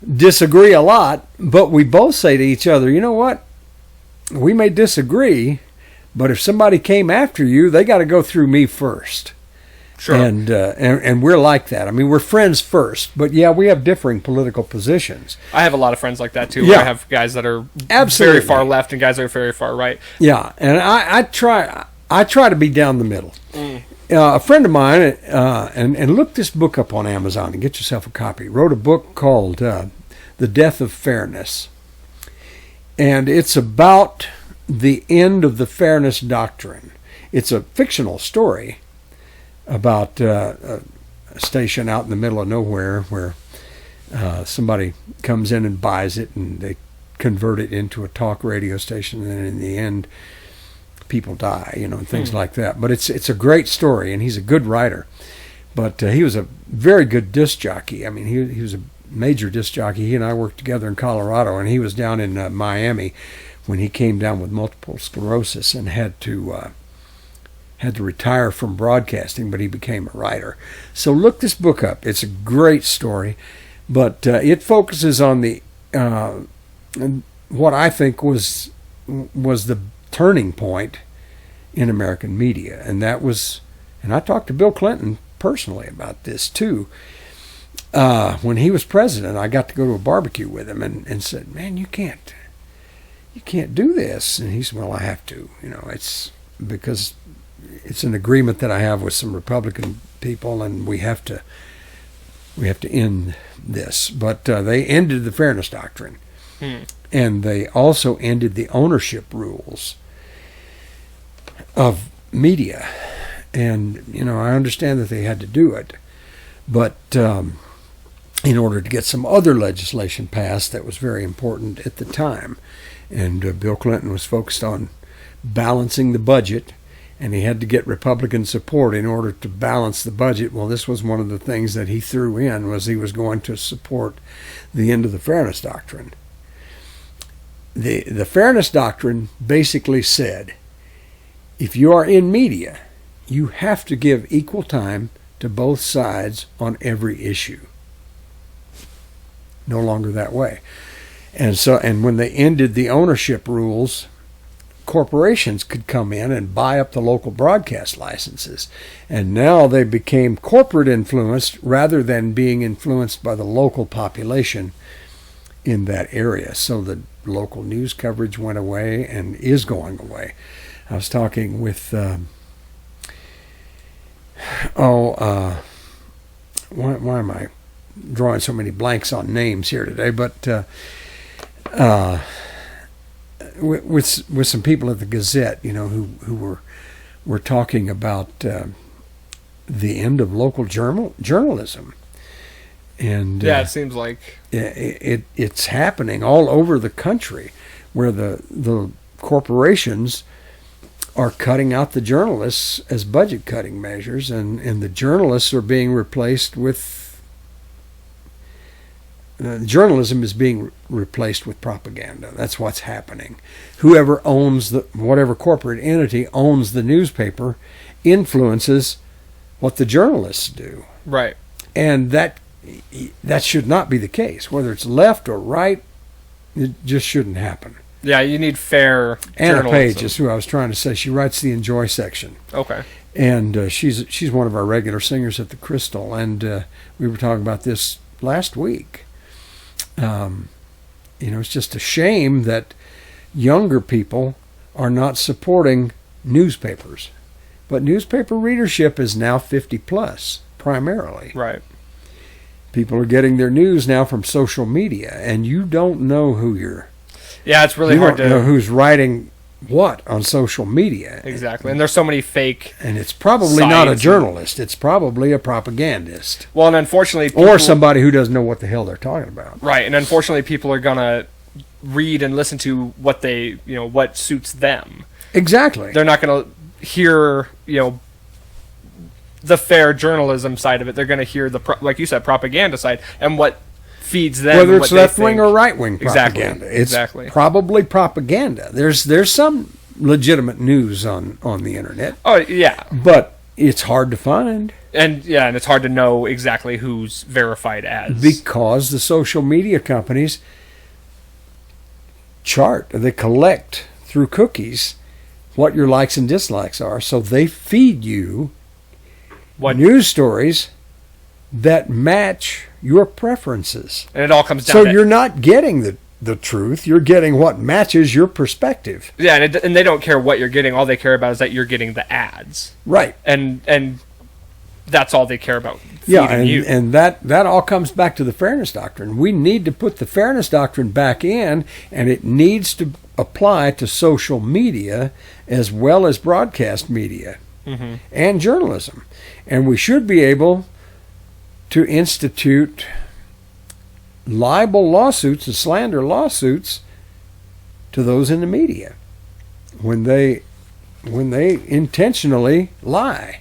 disagree a lot, but we both say to each other, you know what? We may disagree, but if somebody came after you, they got to go through me first. Sure. And we're like that. I mean, we're friends first, but yeah, we have differing political positions. I have a lot of friends like that too. Yeah. I have guys that are Absolutely. very far left and guys that are very far right. Yeah, and I try to be down the middle. A friend of mine, and look this book up on Amazon and get yourself a copy, wrote a book called The Death of Fairness. And it's about the end of the fairness doctrine. It's a fictional story about a station out in the middle of nowhere where somebody comes in and buys it and they convert it into a talk radio station, and then in the end people die, and things like that. But it's a great story, and he's a good writer. But he was a very good disc jockey. I mean, he was a major disc jockey. He and I worked together in Colorado, and he was down in Miami when he came down with multiple sclerosis and had to retire from broadcasting, but he became a writer. So look this book up. It's a great story, but it focuses on the what I think was the turning point in American media, and that was, and I talked to Bill Clinton personally about this too. When he was president, I got to go to a barbecue with him and said, "Man, you can't do this." And he said, "Well, I have to. It's because it's an agreement that I have with some Republican people, and we have to end this." But they ended the fairness doctrine, and they also ended the ownership rules of media. And I understand that they had to do it, but in order to get some other legislation passed that was very important at the time. And Bill Clinton was focused on balancing the budget, and he had to get Republican support in order to balance the budget. Well, this was one of the things that he threw in, was he was going to support the end of the fairness doctrine. The fairness doctrine basically said, if you are in media, you have to give equal time to both sides on every issue. No longer that way. And when they ended the ownership rules, corporations could come in and buy up the local broadcast licenses. And now they became corporate influenced rather than being influenced by the local population in that area. So the local news coverage went away and is going away. I was talking with why am I drawing so many blanks on names here today? But with some people at the Gazette, who were talking about the end of local journalism, and yeah, it seems like it's happening all over the country, where the corporations are cutting out the journalists as budget cutting measures, and the journalists are being replaced with journalism is being replaced with propaganda. That's what's happening. Whoever owns whatever corporate entity owns the newspaper influences what the journalists do. Right. And that should not be the case. Whether it's left or right, it just shouldn't happen. Yeah, you need fair Anna journalism. Page is who I was trying to say. She writes the Enjoy section. Okay. And she's one of our regular singers at the Crystal. And we were talking about this last week. It's just a shame that younger people are not supporting newspapers. But newspaper readership is now 50 plus, primarily. Right. People are getting their news now from social media, and you don't know who you're. Yeah, it's really you hard don't to know who's writing what on social media. Exactly, and there's so many fake. And it's probably not a sites. journalist. It's probably a propagandist. Well, and unfortunately, Or somebody who doesn't know what the hell they're talking about. Right, and unfortunately, people are gonna read and listen to what they, what suits them. Exactly. They're not gonna hear, the fair journalism side of it. They're gonna hear like you said, propaganda side, and what feeds them. Whether and it's what they left wing think. or right wing propaganda. Exactly. It's Exactly. probably propaganda. There's some legitimate news on the internet, Oh yeah, but it's hard to find and it's hard to know exactly who's verified as. because the social media companies they collect through cookies what your likes and dislikes are, so they feed you what news stories that match your preferences. and it all comes down. So to, you're not getting the truth. You're getting what matches your perspective. yeah, and they don't care what you're getting. All they care about is that you're getting the ads, Right. and that's all they care about. Yeah, Feeding you. and that all comes back to the fairness doctrine. We need to put the fairness doctrine back in, and it needs to apply to social media as well as broadcast media and journalism. And we should be able to institute libel lawsuits and slander lawsuits to those in the media when they intentionally lie.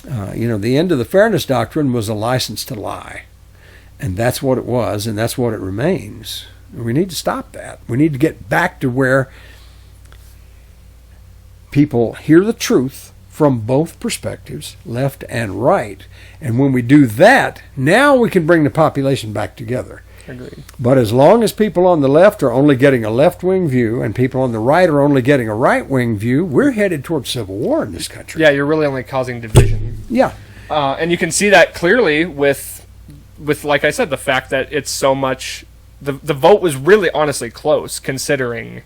The end of the fairness doctrine was a license to lie, and that's what it was, and that's what it remains. We need to stop that. We need to get back to where people hear the truth from both perspectives, left and right. And when we do that, now we can bring the population back together. Agreed. But as long as people on the left are only getting a left-wing view and people on the right are only getting a right-wing view, we're headed toward civil war in this country. Yeah, you're really only causing division. Yeah. And you can see that clearly with like I said, the fact that it's so much. The vote was really honestly close, considering,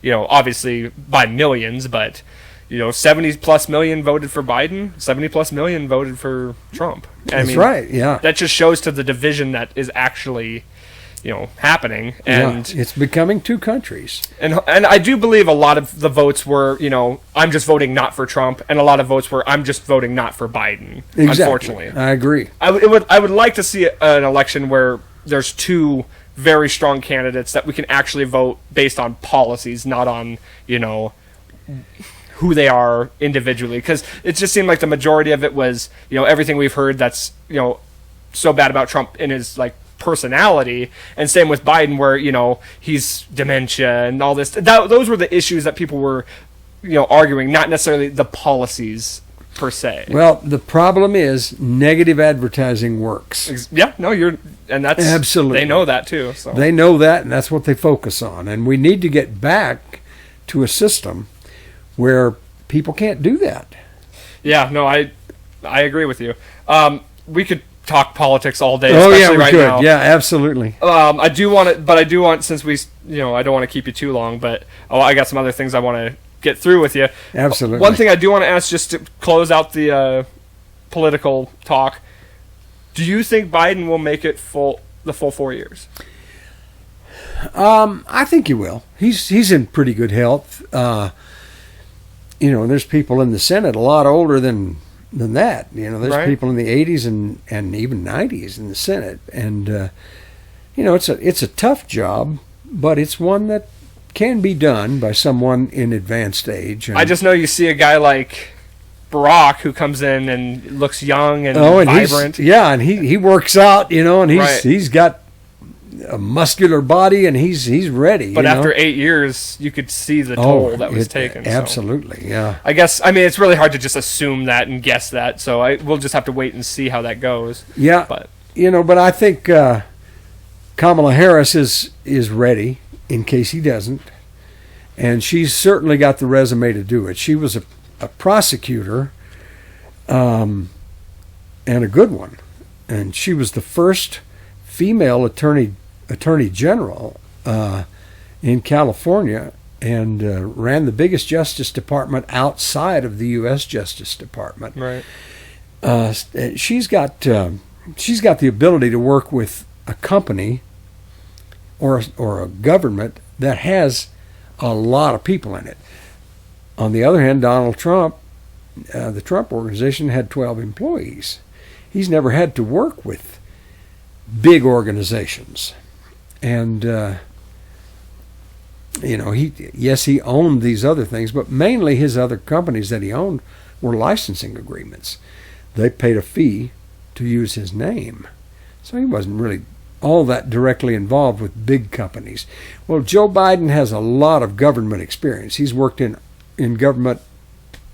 obviously by millions, but 70 plus million voted for Biden, 70 plus million voted for Trump. That's right. Yeah. That just shows to the division that is actually, happening, and it's becoming two countries. And I do believe a lot of the votes were, I'm just voting not for Trump, and a lot of votes were, I'm just voting not for Biden. Exactly. Unfortunately, I agree. I would like to see an election where there's two very strong candidates that we can actually vote based on policies, not on who they are individually, because it just seemed like the majority of it was everything we've heard that's so bad about Trump in his personality, and same with Biden where he's dementia and all this. Those were the issues that people were arguing, not necessarily the policies per se. Well, the problem is negative advertising works. Yeah, no, and that's absolutely, they know that too. So they know that, and that's what they focus on. And we need to get back to a system where people can't do that. Yeah, no, I agree with you. We could talk politics all day. Oh yeah, especially we right could. now. Yeah, absolutely. I do want since we, I don't want to keep you too long, but I got some other things I want to get through with you. Absolutely. One thing I do want to ask, just to close out the political talk, do you think Biden will make it the full 4 years? I think he will. He's in pretty good health. There's people in the Senate a lot older than that. There's Right. people in the 80s and even 90s in the Senate, and it's a tough job, but it's one that can be done by someone in advanced age. And I just know you see a guy like Barack who comes in and looks young and vibrant. and he works out, and Right. he's got a muscular body, and he's ready. But after 8 years, you could see the toll that was taken. So. Absolutely, yeah. I guess, it's really hard to just assume that and guess that, so we'll just have to wait and see how that goes. Yeah, but I think Kamala Harris is ready in case he doesn't, and she's certainly got the resume to do it. She was a prosecutor, and a good one, and she was the first female attorney general in California and ran the biggest Justice Department outside of the U.S. Justice Department. Right. She's got the ability to work with a company or a government that has a lot of people in it. On the other hand, Donald Trump, the Trump organization had 12 employees. He's never had to work with big organizations. And, he owned these other things, but mainly his other companies that he owned were licensing agreements. They paid a fee to use his name. So he wasn't really all that directly involved with big companies. Well, Joe Biden has a lot of government experience. He's worked in government.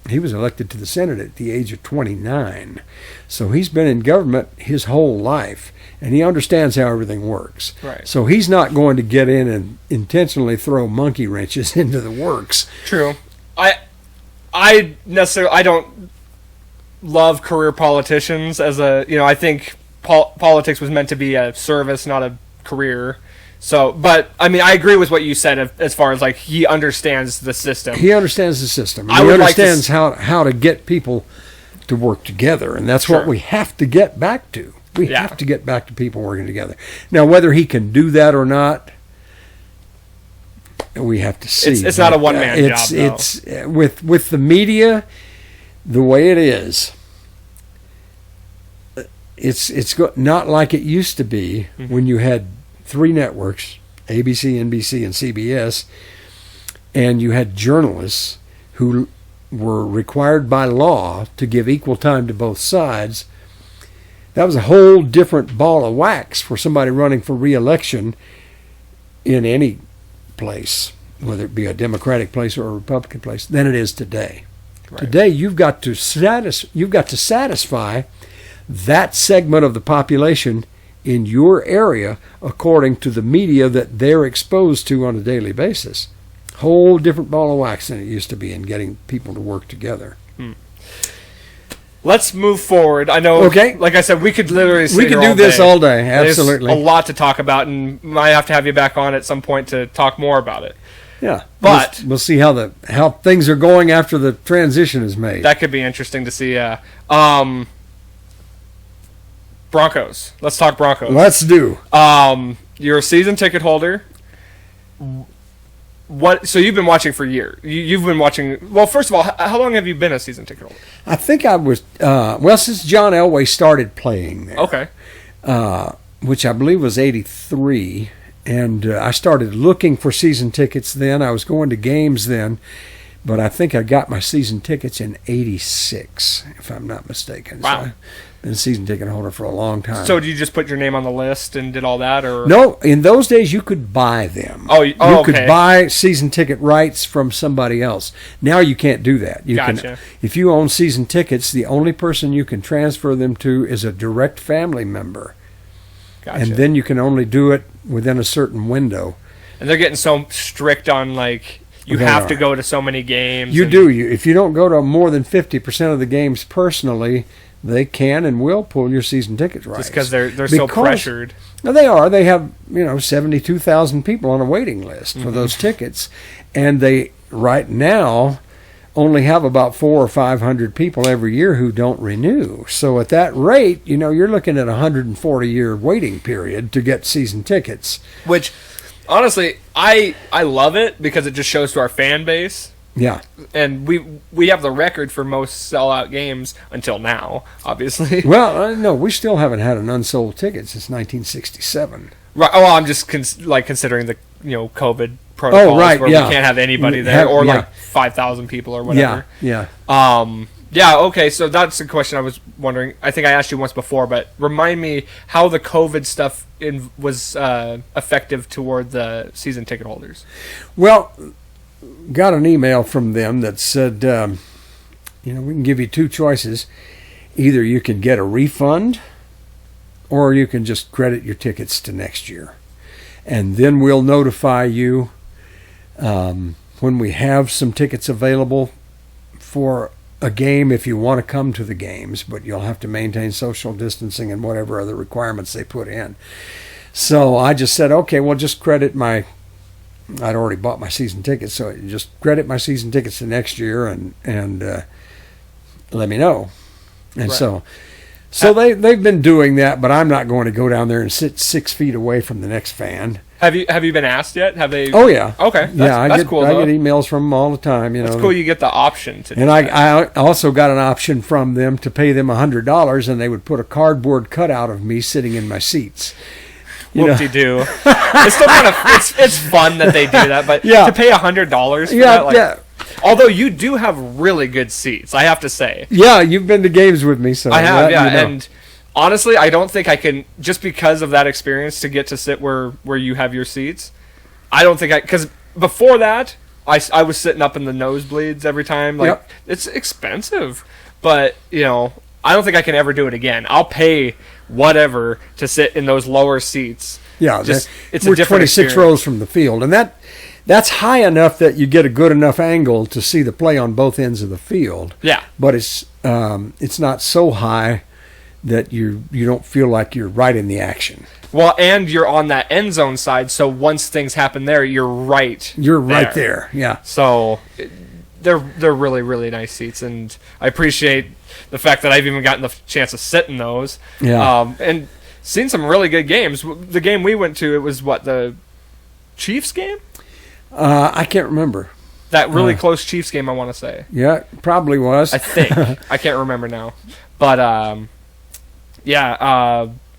He was elected to the Senate at the age of 29. So he's been in government his whole life, and he understands how everything works. Right. So he's not going to get in and intentionally throw monkey wrenches into the works. True. I don't love career politicians I think politics was meant to be a service, not a career. So, but I mean, I agree with what you said as far as like he understands the system. He understands the system. He understands how to get people to work together, and that's what we have to get back to. We have to get back to people working together. Now, whether he can do that or not, we have to see. It's not a one-man job, though. It's with the media the way it is. It's not like it used to be when you had 3 networks, ABC, NBC, and CBS, and you had journalists who were required by law to give equal time to both sides. That was a whole different ball of wax for somebody running for re-election in any place, whether it be a Democratic place or a Republican place, than it is today. Right. Today, you've got to satisfy that segment of the population in your area according to the media that they're exposed to on a daily basis. Whole different ball of wax than it used to be in getting people to work together. Let's move forward. I know, like I said, we could literally sit here do this all day. Absolutely. There's a lot to talk about, and might have to have you back on at some point to talk more about it. Yeah, but we'll see how things are going after the transition is made. That could be interesting to see. Broncos. Let's talk Broncos. Let's do. You're a season ticket holder. So you've been watching for years. You've been watching. Well, first of all, how long have you been a season ticket holder? I think I was since John Elway started playing there. Okay. Which I believe was '83, and I started looking for season tickets then. I was going to games then, but I think I got my season tickets in '86, if I'm not mistaken. Wow. So been a season ticket holder for a long time. So did you just put your name on the list and did all that, or no? In those days, you could buy them. You could buy season ticket rights from somebody else. Now you can't do that. You can, if you own season tickets, the only person you can transfer them to is a direct family member. Gotcha. And then you can only do it within a certain window. And they're getting so strict on you have to go to so many games. If you don't go to more than 50% of the games personally, they can and will pull your season ticket rights. Just because they're so pressured. No, they are. They have 72,000 people on a waiting list for those tickets, and they right now only have about 400 or 500 people every year who don't renew. So at that rate, you're looking at a 140-year waiting period to get season tickets. Which, honestly, I love it because it just shows to our fan base. Yeah. And we have the record for most sellout games until now, obviously. Well, no, we still haven't had an unsold ticket since 1967. Right. Oh, I'm just considering the COVID protocols where we can't have anybody there or 5,000 people or whatever. Yeah. Okay, so that's a question I was wondering. I think I asked you once before, but remind me how the COVID stuff was effective toward the season ticket holders. Well, got an email from them that said, we can give you 2 choices. Either you can get a refund or you can just credit your tickets to next year. And then we'll notify you when we have some tickets available for a game if you want to come to the games, but you'll have to maintain social distancing and whatever other requirements they put in. So I just said, okay, well, just credit my I'd already bought my season tickets, so just credit my season tickets to next year and let me know. And Right. so they've been doing that, but I'm not going to go down there and sit 6 feet away from the next fan. Have you been asked yet? Have they? Oh yeah. Okay. That's cool. I get emails from them all the time. You know, It's cool. You get the option to. and I also got an option from them to pay them $100, and they would put a cardboard cutout of me sitting in my seats. You know? Whoop-de-doo. It's still kind of it's fun that they do that, but Yeah. to pay $100 for Yeah, that, like, yeah. although you do have really good seats, I have to say. Yeah, you've been to games with me, so I have, that, yeah, you know. and honestly, I don't think I can, just because of that experience, to get to sit where you have your seats. I don't think because before that, I was sitting up in the nosebleeds every time. Like, Yep. It's expensive, but I don't think I can ever do it again. I'll pay whatever to sit in those lower seats. Yeah, It's we're a different 26 experience. rows from the field, and that's high enough that you get a good enough angle to see the play on both ends of the field. Yeah. But it's not so high that you don't feel like you're right in the action. Well, and you're on that end zone side, so once things happen there, you're right. You're right there. Yeah. So they're really, really nice seats, and I appreciate the fact that I've even gotten the chance to sit in those. Yeah. And seen some really good games. The game we went to, it was the Chiefs game? I can't remember. That really close Chiefs game, I want to say. Yeah, probably was. I think. I can't remember now. But,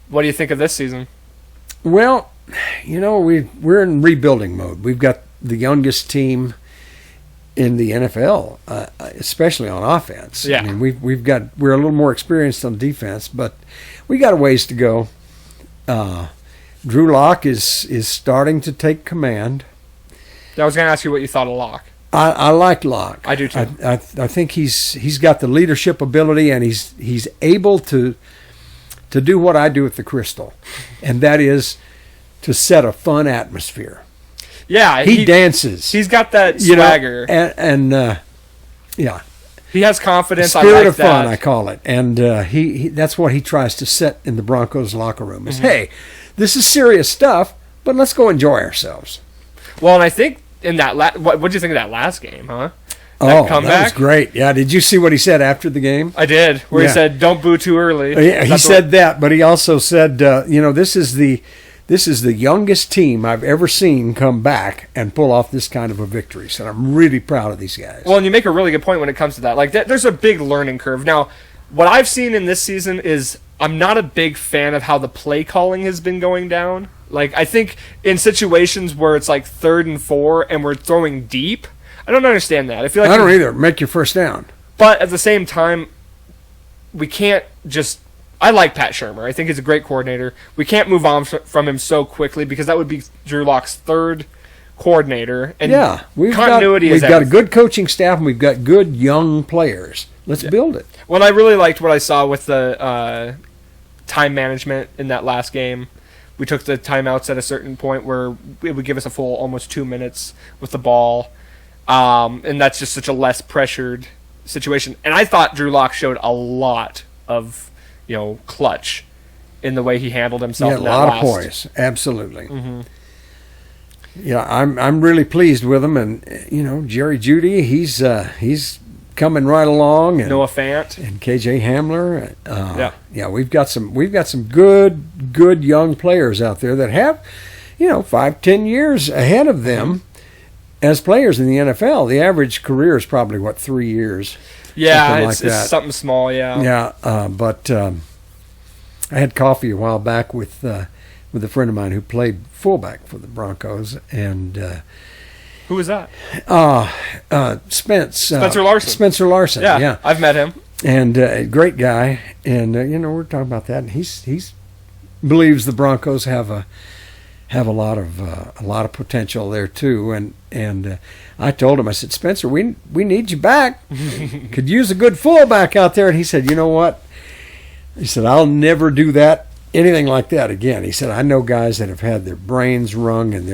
what do you think of this season? Well, we're in rebuilding mode. We've got the youngest team in the NFL, especially on offense. Yeah. I mean, we're a little more experienced on defense, but we got a ways to go. Drew Lock is starting to take command. I was going to ask you what you thought of Locke. I like Locke. I do too. I think he's got the leadership ability, and he's able to do what I do with the Crystal, and that is to set a fun atmosphere. Yeah, He dances. He's got that swagger. And yeah. He has confidence. Spirit I like of fun, that. I call it. And he that's what he tries to set in the Broncos locker room is, hey, this is serious stuff, but let's go enjoy ourselves. Well, and I think in that what did you think of that last game, huh? That was great. Yeah, did you see what he said after the game? I did, where he said, "Don't boo too early." Yeah, he said that, but he also said, this is the youngest team I've ever seen come back and pull off this kind of a victory. So I'm really proud of these guys. Well, and you make a really good point when it comes to that. Like, there's a big learning curve. Now, what I've seen in this season is I'm not a big fan of how the play calling has been going down. Like, I think in situations where it's like 3rd and 4 and we're throwing deep, I don't understand that. I feel like I don't either. Make your first down. But at the same time, we can't just... I like Pat Shurmur. I think he's a great coordinator. We can't move on from him so quickly because that would be Drew Lock's 3rd coordinator. And we've continuity got, is we've got a everything. good coaching staff, and we've got good young players. Let's build it. Well, I really liked what I saw with the time management in that last game. We took the timeouts at a certain point where it would give us a full almost 2 minutes with the ball. And that's just such a less pressured situation. And I thought Drew Lock showed a lot of, clutch in the way he handled himself. Yeah, in a that lot last. of poise. Absolutely. Yeah, I'm really pleased with him, and Jerry Jeudy, he's coming right along, and Noah Fant and KJ Hamler. Yeah, we've got some good young players out there that have 5-10 years ahead of them as players in the NFL. The average career is probably 3 years. Yeah, something it's like that. something small. Yeah. But I had coffee a while back with a friend of mine who played fullback for the Broncos, and Who was that? Spencer Larson. Spencer Larson. Yeah. I've met him. And a great guy, and we're talking about that, and he's believes the Broncos have a lot of potential there too, and I told him, I said, Spencer, we need you back. Could use a good fullback out there. And he said, you know what? He said, I'll never do anything like that again. He said, I know guys that have had their brains wrung and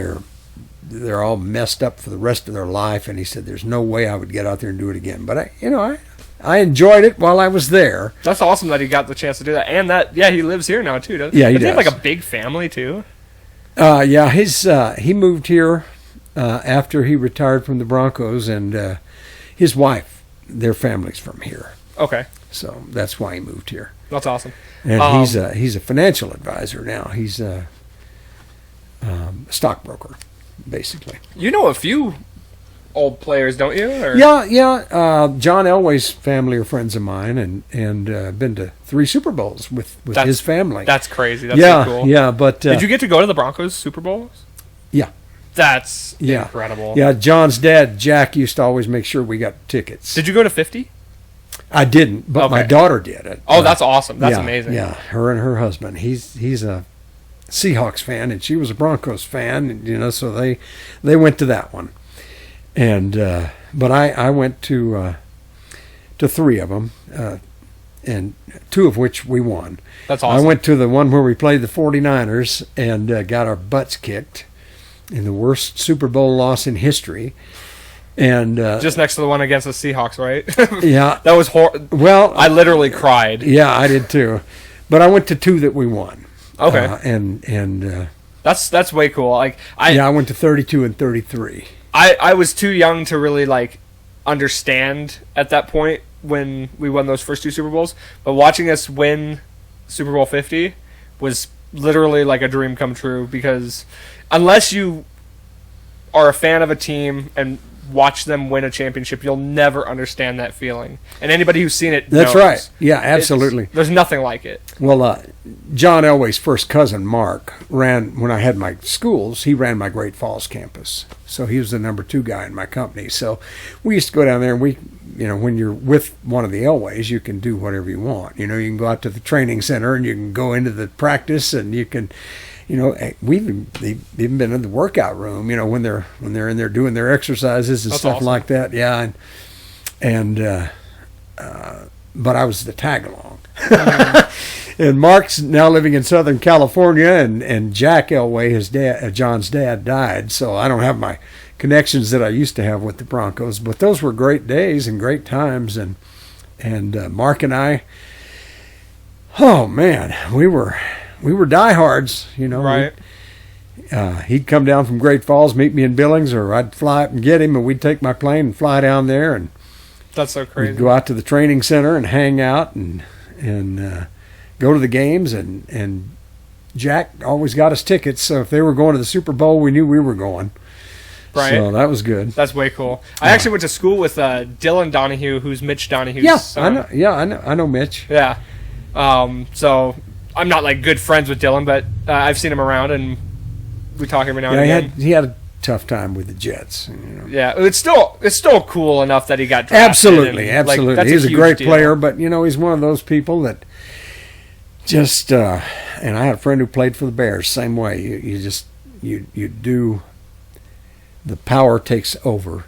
they're all messed up for the rest of their life. And he said, there's no way I would get out there and do it again. But I enjoyed it while I was there. That's awesome that he got the chance to do that, and he lives here now too. Yeah, he does. He have does. like a big family too. He moved here after he retired from the Broncos, and his wife, their family's from here. Okay. So that's why he moved here. That's awesome. And he's a financial advisor now. He's a stockbroker, basically. You know a few old players, don't you? Or? Yeah. John Elway's family are friends of mine, and been to 3 Super Bowls with his family. That's crazy. That's so cool. Yeah, but did you get to go to the Broncos Super Bowls? Yeah. That's incredible. Yeah, John's dad, Jack, used to always make sure we got tickets. Did you go to 50? I didn't, but my daughter did. Oh, that's awesome. That's amazing. Yeah, her and her husband. He's a Seahawks fan, and she was a Broncos fan. So they went to that one. And but I went to 3 of them, and 2 of which we won. That's awesome. I went to the one where we played the 49ers and got our butts kicked in the worst Super Bowl loss in history. And just next to the one against the Seahawks, right? Yeah. That was horrible. Well, I literally cried. Yeah, I did too. But I went to 2 that we won. Okay. And that's way cool. I went to 32 and 33. I was too young to really understand at that point when we won those first 2 Super Bowls, but watching us win Super Bowl 50 was literally like a dream come true, because unless you are a fan of a team and watch them win a championship, you'll never understand that feeling. And anybody who's seen it That's knows. right. Yeah, absolutely. There's nothing like it. Well, John Elway's first cousin, Mark, when I had my schools, he ran my Great Falls campus. So he was the number 2 guy in my company. So we used to go down there, and when you're with one of the Elways, you can do whatever you want. You can go out to the training center, and you can go into the practice, and you can... we've even been in the workout room, when they're in there doing their exercises and That's stuff awesome. like that. Yeah, but I was the tag along. And Mark's now living in Southern California, and Jack Elway, his dad, John's dad, died, so I don't have my connections that I used to have with the Broncos. But those were great days and great times, and Mark and I, oh man, we were diehards, Right. He'd come down from Great Falls, meet me in Billings, or I'd fly up and get him, and we'd take my plane and fly down there, and that's so crazy. we'd go out to the training center and hang out and go to the games, and Jack always got us tickets, so if they were going to the Super Bowl, we knew we were going. Right. So that was good. That's way cool. I actually went to school with Dylan Donahue, who's Mitch Donahue's son. I know Mitch. Yeah. So I'm not good friends with Dylan, but I've seen him around, and we talk every now and again. He had a tough time with the Jets. Yeah, it's still cool enough that he got drafted. Absolutely. That's He's a great deal. player, but he's one of those people that just. And I had a friend who played for the Bears. Same way. You do. The power takes over,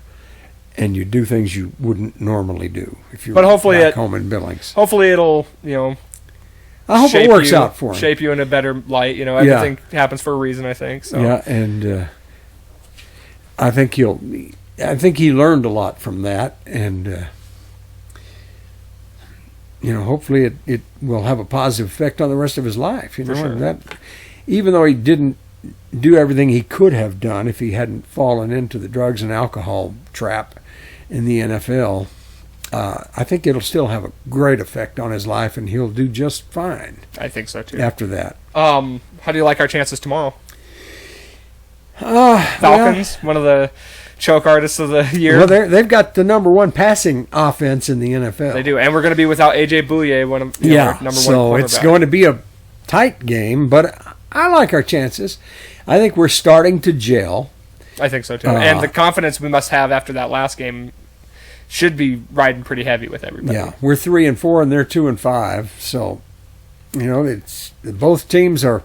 and you do things you wouldn't normally do if you're back home in Billings. Hopefully, it'll I hope it works out for him. Shape you in a better light. Everything happens for a reason, I think. So. Yeah, and I think he learned a lot from that, and hopefully it will have a positive effect on the rest of his life. For sure. And that, even though he didn't do everything he could have done if he hadn't fallen into the drugs and alcohol trap in the NFL. I think it'll still have a great effect on his life, and he'll do just fine. I think so too. After that, how do you like our chances tomorrow? Falcons, one of the choke artists of the year. Well, they've got the number 1 passing offense in the NFL. They do, and we're going to be without AJ Bouye, one of our number 1 so it's going to be a tight game, but I like our chances. I think we're starting to gel. I think so too, and the confidence we must have after that last game should be riding pretty heavy with everybody. Yeah, we're 3-4 and they're 2-5. So, it's both teams are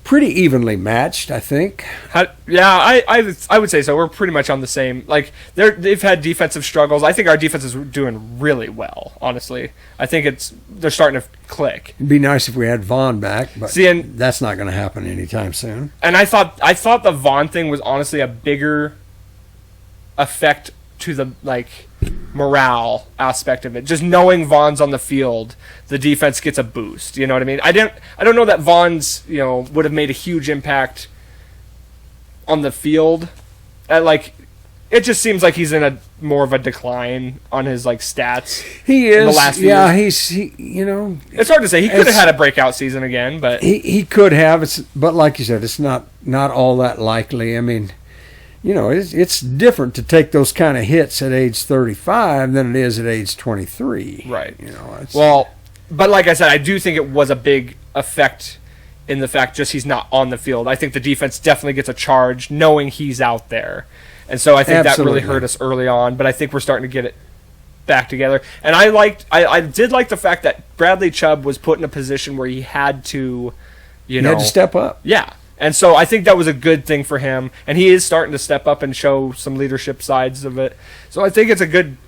pretty evenly matched, I think. I would say so. We're pretty much on the same. They've had defensive struggles. I think our defense is doing really well. Honestly, I think they're starting to click. It'd be nice if we had Vaughn back, but that's not going to happen anytime soon. And I thought the Vaughn thing was honestly a bigger effect to the morale aspect of it. Just knowing Vaughn's on the field, the defense gets a boost. You know what I mean? I don't know that Vaughn's would have made a huge impact on the field it just seems like he's in a more of a decline on his stats. He is. In the last few years. He it's hard to say. He could have had a breakout season again, but he could have. But like you said, it's not all that likely. I mean, it's different to take those kind of hits at age 35 than it is at age 23. Right. But like I said, I do think it was a big effect in the fact just he's not on the field. I think the defense definitely gets a charge knowing he's out there. And so I think that really hurt us early on, but I think we're starting to get it back together. And I did like the fact that Bradley Chubb was put in a position where he had to, he had to step up. Yeah. And so I think that was a good thing for him, and he is starting to step up and show some leadership sides of it. So I think it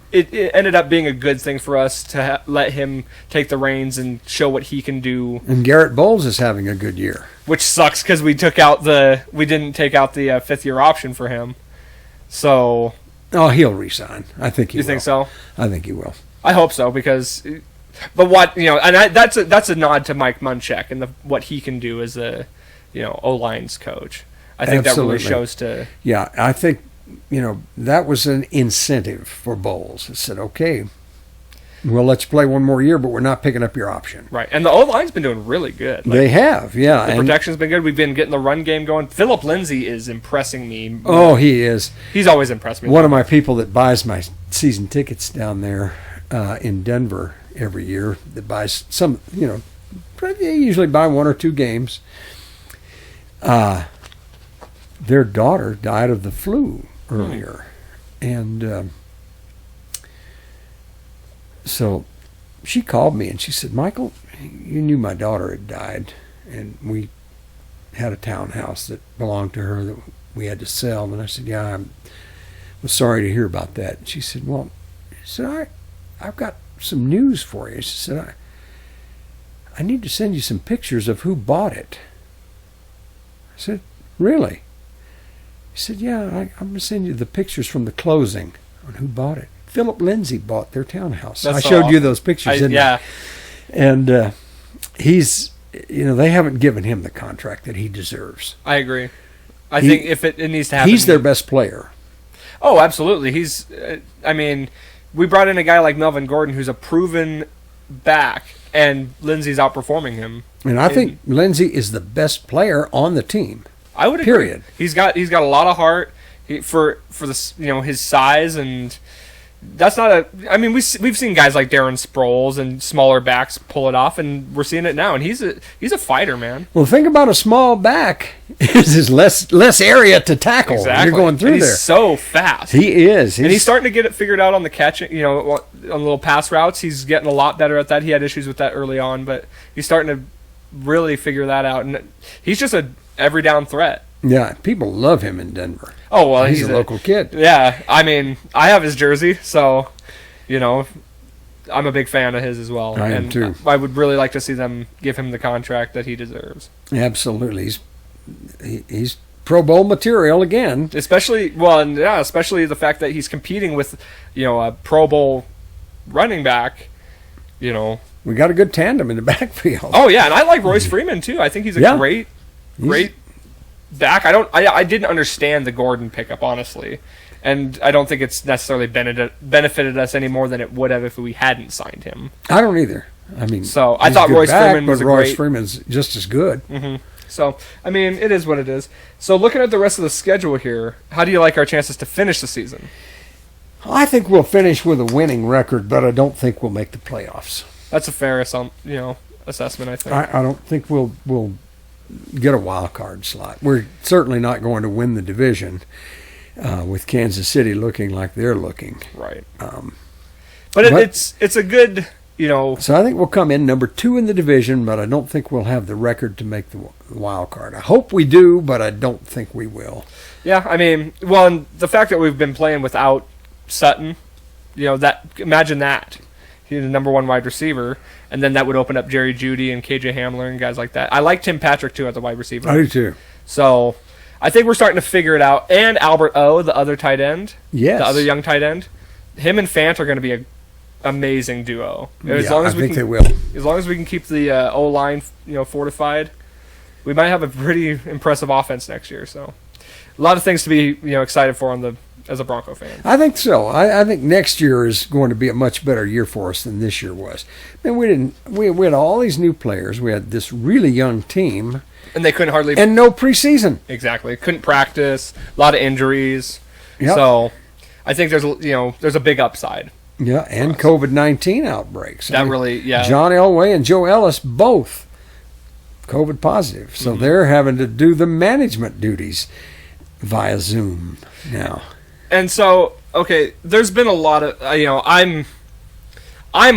ended up being a good thing for us to let him take the reins and show what he can do. And Garrett Bowles is having a good year. Which sucks because we didn't take out the fifth-year option for him. So, he'll resign. I think he will. You think so? I think he will. I hope so that's a nod to Mike Munchak and what he can do as a O-line's coach. I think Absolutely. That really shows to. Yeah, I think that was an incentive for Bowles. It said, okay, we'll let you play one more year, but we're not picking up your option. Right, and the O-line's been doing really good. They have, yeah. The protection's been good. We've been getting the run game going. Philip Lindsay is impressing me. Oh, he is. He's always impressed me. One of my people that buys my season tickets down there in Denver every year, that buys some, they usually buy one or two games. Their daughter died of the flu earlier. And so she called me and she said, Michael, you knew my daughter had died, and we had a townhouse that belonged to her that we had to sell. And I said, yeah, I was sorry to hear about that. And she said, I've got some news for you. She said, I need to send you some pictures of who bought it. I said, really? He said, yeah, I'm going to send you the pictures from the closing on who bought it. Philip Lindsay bought their townhouse. That's I so showed awesome. you those pictures, didn't I? And he's, they haven't given him the contract that he deserves. I agree. I think if it needs to happen. He's their best player. Oh, absolutely. We brought in a guy like Melvin Gordon who's a proven back, and Lindsay's outperforming him. And I think Lindsay is the best player on the team. I would agree. Period. He's got a lot of heart for the his size, and that's not we've seen guys like Darren Sproles and smaller backs pull it off, and we're seeing it now. And he's a fighter, man. Well, think about a small back. There's less area to tackle. Exactly. You're going through and he's there. So fast. He is. And he's starting to get it figured out on the catching. On little pass routes, he's getting a lot better at that. He had issues with that early on, but he's starting to really figure that out. And he's just a every down threat. Yeah, people love him in Denver. Oh, well, he's a local kid. Yeah, I have his jersey, so, I'm a big fan of his as well. I am too. I would really like to see them give him the contract that he deserves. Absolutely. He's Pro Bowl material again. Especially the fact that he's competing with, a Pro Bowl running back, We got a good tandem in the backfield. Oh, yeah, and I like Royce Freeman, too. I think he's a great back. I didn't understand the Gordon pickup, honestly, and I don't think it's necessarily benefited us any more than it would have if we hadn't signed him. I don't either. So I thought Royce Freeman was Royce Freeman's just as good. Mm-hmm. So it is what it is. So looking at the rest of the schedule here, how do you like our chances to finish the season? I think we'll finish with a winning record, but I don't think we'll make the playoffs. That's a fair assessment, I think. I don't think we'll get a wild card slot. We're certainly not going to win the division with Kansas City looking like they're looking. Right. But it's a good, So I think we'll come in number 2 in the division, but I don't think we'll have the record to make the wild card. I hope we do, but I don't think we will. Yeah, and the fact that we've been playing without Sutton, imagine that. He's the number 1 wide receiver, and then that would open up Jerry Jeudy and KJ Hamler and guys like that. I like Tim Patrick, too, at the wide receiver. I do, too. So I think we're starting to figure it out. And Albert O, the other tight end. Yes. The other young tight end. Him and Fant are going to be an amazing duo. I think they will. As long as we can keep the O-line fortified, we might have a pretty impressive offense next year. So a lot of things to be excited for as a Bronco fan. I think so. I think next year is going to be a much better year for us than this year was. Man, we had all these new players. We had this really young team, And they couldn't hardly... and no preseason. Exactly. Couldn't practice. A lot of injuries. Yep. So I think there's a big upside. Yeah, and COVID-19 outbreaks. That really, yeah. John Elway and Joe Ellis both COVID positive. So they're having to do the management duties via Zoom now. And so, okay, there's been a lot of, I'm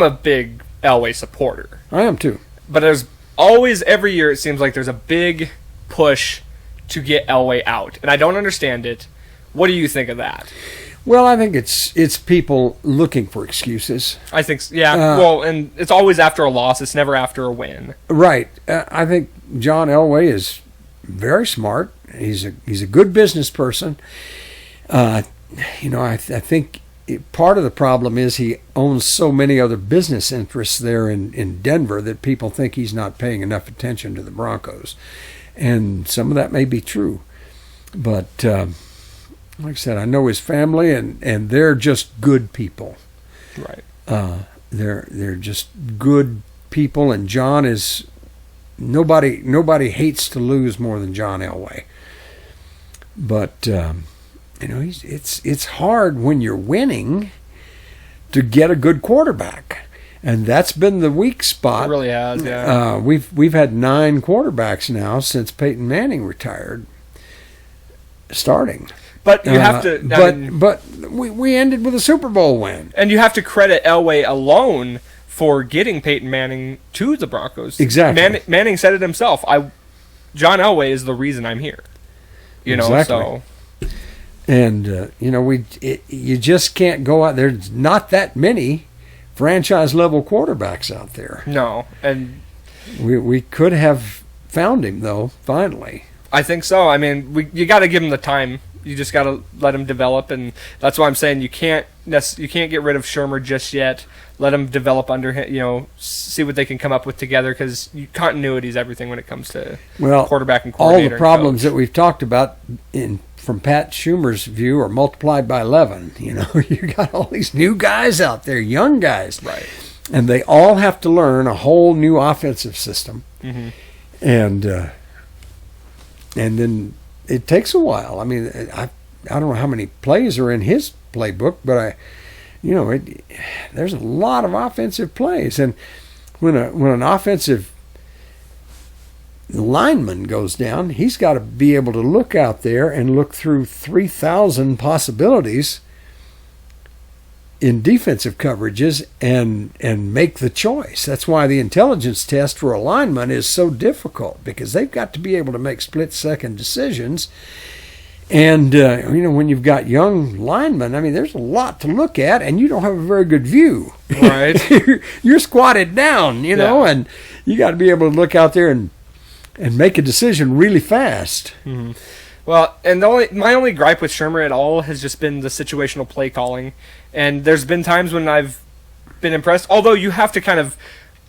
a big Elway supporter. I am too. But there's always, every year, it seems like there's a big push to get Elway out. And I don't understand it. What do you think of that? Well, I think it's people looking for excuses. I think, yeah. And it's always after a loss. It's never after a win. Right. I think John Elway is very smart. He's a good business person. I think part of the problem is he owns so many other business interests there in Denver that people think he's not paying enough attention to the Broncos. And some of that may be true. But like I said, I know his family, and they're just good people. Right. They're just good people, and John is... Nobody hates to lose more than John Elway. But... it's hard when you're winning to get a good quarterback, and that's been the weak spot. It really has, yeah. We've had 9 quarterbacks now since Peyton Manning retired, starting. But you have to. But we ended with a Super Bowl win, and you have to credit Elway alone for getting Peyton Manning to the Broncos. Exactly. Manning said it himself. John Elway is the reason I'm here. Exactly. So. And you just can't go out. There's not that many franchise level quarterbacks out there. No, and we could have found him though. Finally, I think so. I mean, you got to give him the time. You just got to let him develop, and that's why I'm saying you can't get rid of Shermer just yet. Let him develop under him. See what they can come up with together, because continuity is everything when it comes to quarterback and coordinator. All the problems that we've talked about from Pat Schumer's view are multiplied by 11. You got all these new guys out there, young guys, right? And they all have to learn a whole new offensive system, and then it takes a while. I mean, I don't know how many plays are in his playbook, but there's a lot of offensive plays, and when an offensive lineman goes down, he's got to be able to look out there and look through 3,000 possibilities in defensive coverages and make the choice. That's why the intelligence test for a lineman is so difficult, because they've got to be able to make split-second decisions. And, when you've got young linemen, I mean, there's a lot to look at, and you don't have a very good view. Right. You're squatted down, and you got to be able to look out there and make a decision really fast. Mm-hmm. Well, and my only gripe with Shermer at all has just been the situational play calling. And there's been times when I've been impressed, although you have to kind of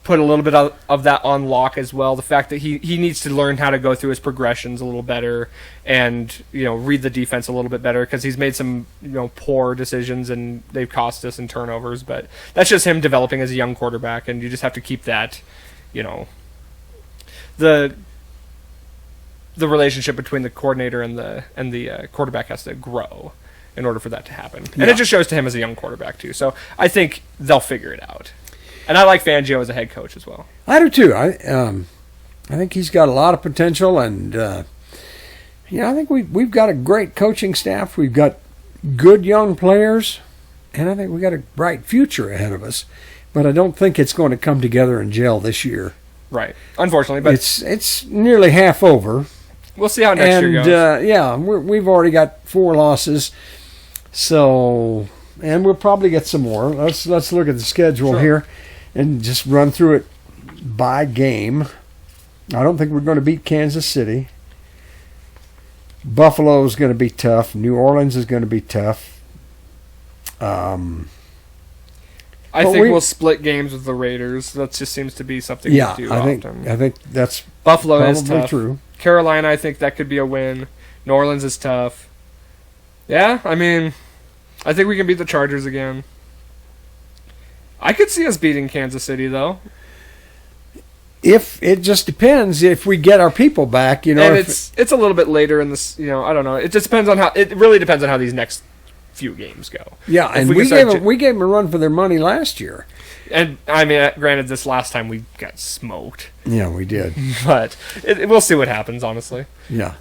put a little bit of that on lock as well. The fact that he needs to learn how to go through his progressions a little better and, read the defense a little bit better, because he's made some, poor decisions and they've cost us in turnovers. But that's just him developing as a young quarterback, and you just have to keep that, the relationship between the coordinator and the quarterback has to grow in order for that to happen. And it just shows to him as a young quarterback too. So I think they'll figure it out. And I like Fangio as a head coach as well. I do too. I think he's got a lot of potential, and I think we've got a great coaching staff. We've got good young players, and I think we've got a bright future ahead of us. But I don't think it's going to come together and gel this year. Right. Unfortunately, but it's nearly half over. We'll see how next year goes. We've already got 4 losses, so, and we'll probably get some more. Let's look at the schedule here and just run through it by game. I don't think we're going to beat Kansas City. Buffalo is going to be tough. New Orleans is going to be tough. I think we'll split games with the Raiders. That just seems to be something we do often. I think that's Buffalo probably is tough. True. Carolina, I think that could be a win. New Orleans is tough. Yeah, I mean, I think we can beat the Chargers again. I could see us beating Kansas City, though. If it just depends if we get our people back, And it's a little bit later in this, I don't know. It just depends on it really depends on how these next few games go. Yeah, and we gave them a run for their money last year. And I mean, granted, this last time we got smoked. Yeah, we did. But we'll see what happens, honestly. Yeah.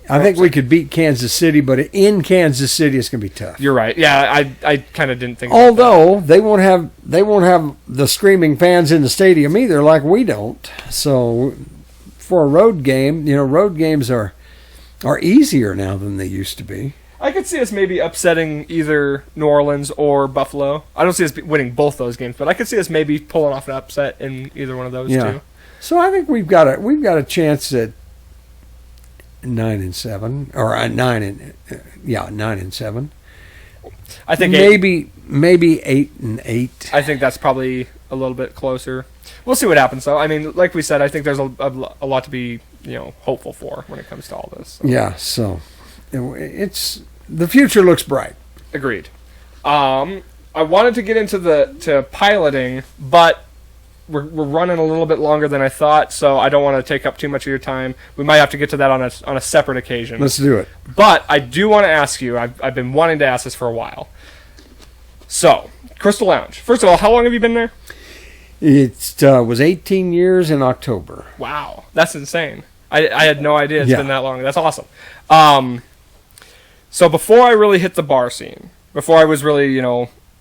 I think we could beat Kansas City, but in Kansas City, it's going to be tough. You're right. Yeah, I kind of didn't think. Although they won't have the screaming fans in the stadium either, like we don't. So for a road game, road games are easier now than they used to be. I could see us maybe upsetting either New Orleans or Buffalo. I don't see us winning both those games, but I could see us maybe pulling off an upset in either one of those two. So I think we've got a chance at 9-7 or 9-7. I think maybe 8-8. I think that's probably a little bit closer. We'll see what happens, though. I mean, like we said, I think there's a lot to be hopeful for when it comes to all this. So. Yeah, so it's the future looks bright. Agreed. I wanted to get into to piloting, but we're running a little bit longer than I thought, so I don't want to take up too much of your time. We might have to get to that on a separate occasion. Let's do it. But I do want to ask you. I've been wanting to ask this for a while. So, Crystal Lounge. First of all, how long have you been there? It was 18 years in October. Wow, that's insane. I had no idea it's been that long. That's awesome. So before I really hit the bar scene, before I was really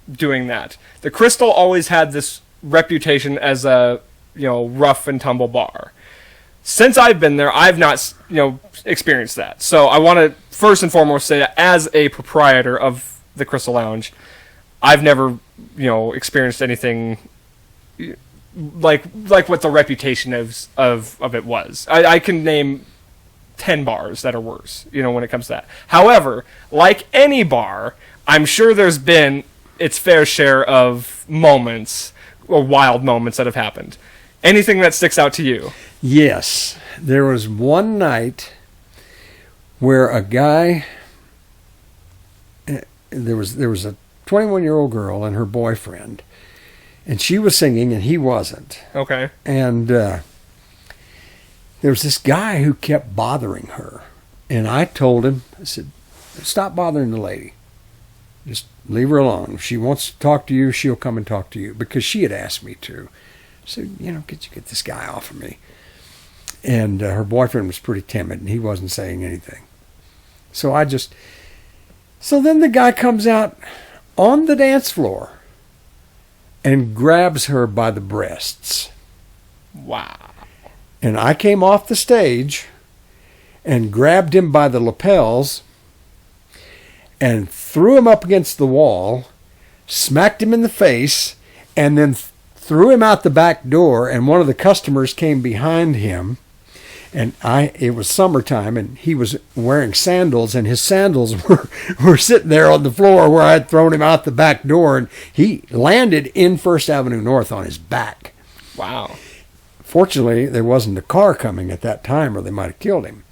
doing that, the Crystal always had this reputation as a rough and tumble bar. Since I've been there, I've not experienced that. So I want to first and foremost say that as a proprietor of the Crystal Lounge, I've never experienced anything like what the reputation of it was. I can name 10 bars that are worse, when it comes to that. However, like any bar, I'm sure there's been its fair share of moments or wild moments that have happened. Anything that sticks out to you? Yes. There was one night where a guy, there was a 21-year-old girl and her boyfriend, and she was singing and he wasn't. Okay. And there was this guy who kept bothering her. And I told him, I said, stop bothering the lady. Just leave her alone. If she wants to talk to you, she'll come and talk to you. Because she had asked me to. So, could you get this guy off of me? And her boyfriend was pretty timid, and he wasn't saying anything. So then the guy comes out on the dance floor and grabs her by the breasts. Wow. And I came off the stage and grabbed him by the lapels and threw him up against the wall, smacked him in the face, and then threw him out the back door. And one of the customers came behind him, and it was summertime, and he was wearing sandals, and his sandals were sitting there on the floor where I had thrown him out the back door, and he landed in First Avenue North on his back. Wow. Fortunately, there wasn't a car coming at that time, or they might have killed him.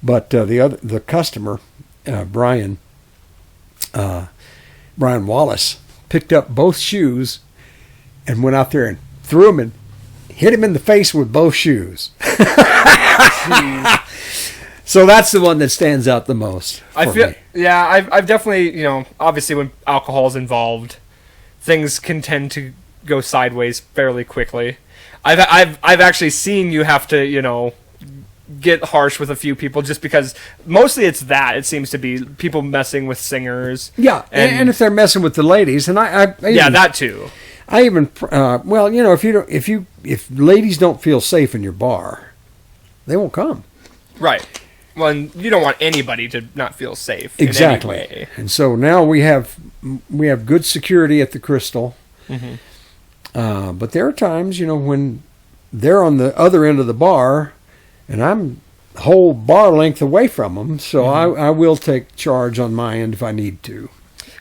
But the customer, Brian Wallace, picked up both shoes and went out there and threw him and hit him in the face with both shoes. So that's the one that stands out the most. I've definitely, obviously when alcohol is involved, things can tend to go sideways fairly quickly. I've actually seen you have to, get harsh with a few people just because mostly it's that it seems to be people messing with singers. Yeah, and if they're messing with the ladies, and I even, that too. I even if ladies don't feel safe in your bar, they won't come. Right. Well, and you don't want anybody to not feel safe. Exactly. In any way. And so now we have good security at the Crystal. Mm-hmm. But there are times, when they're on the other end of the bar, and I'm a whole bar length away from them, so I will take charge on my end if I need to.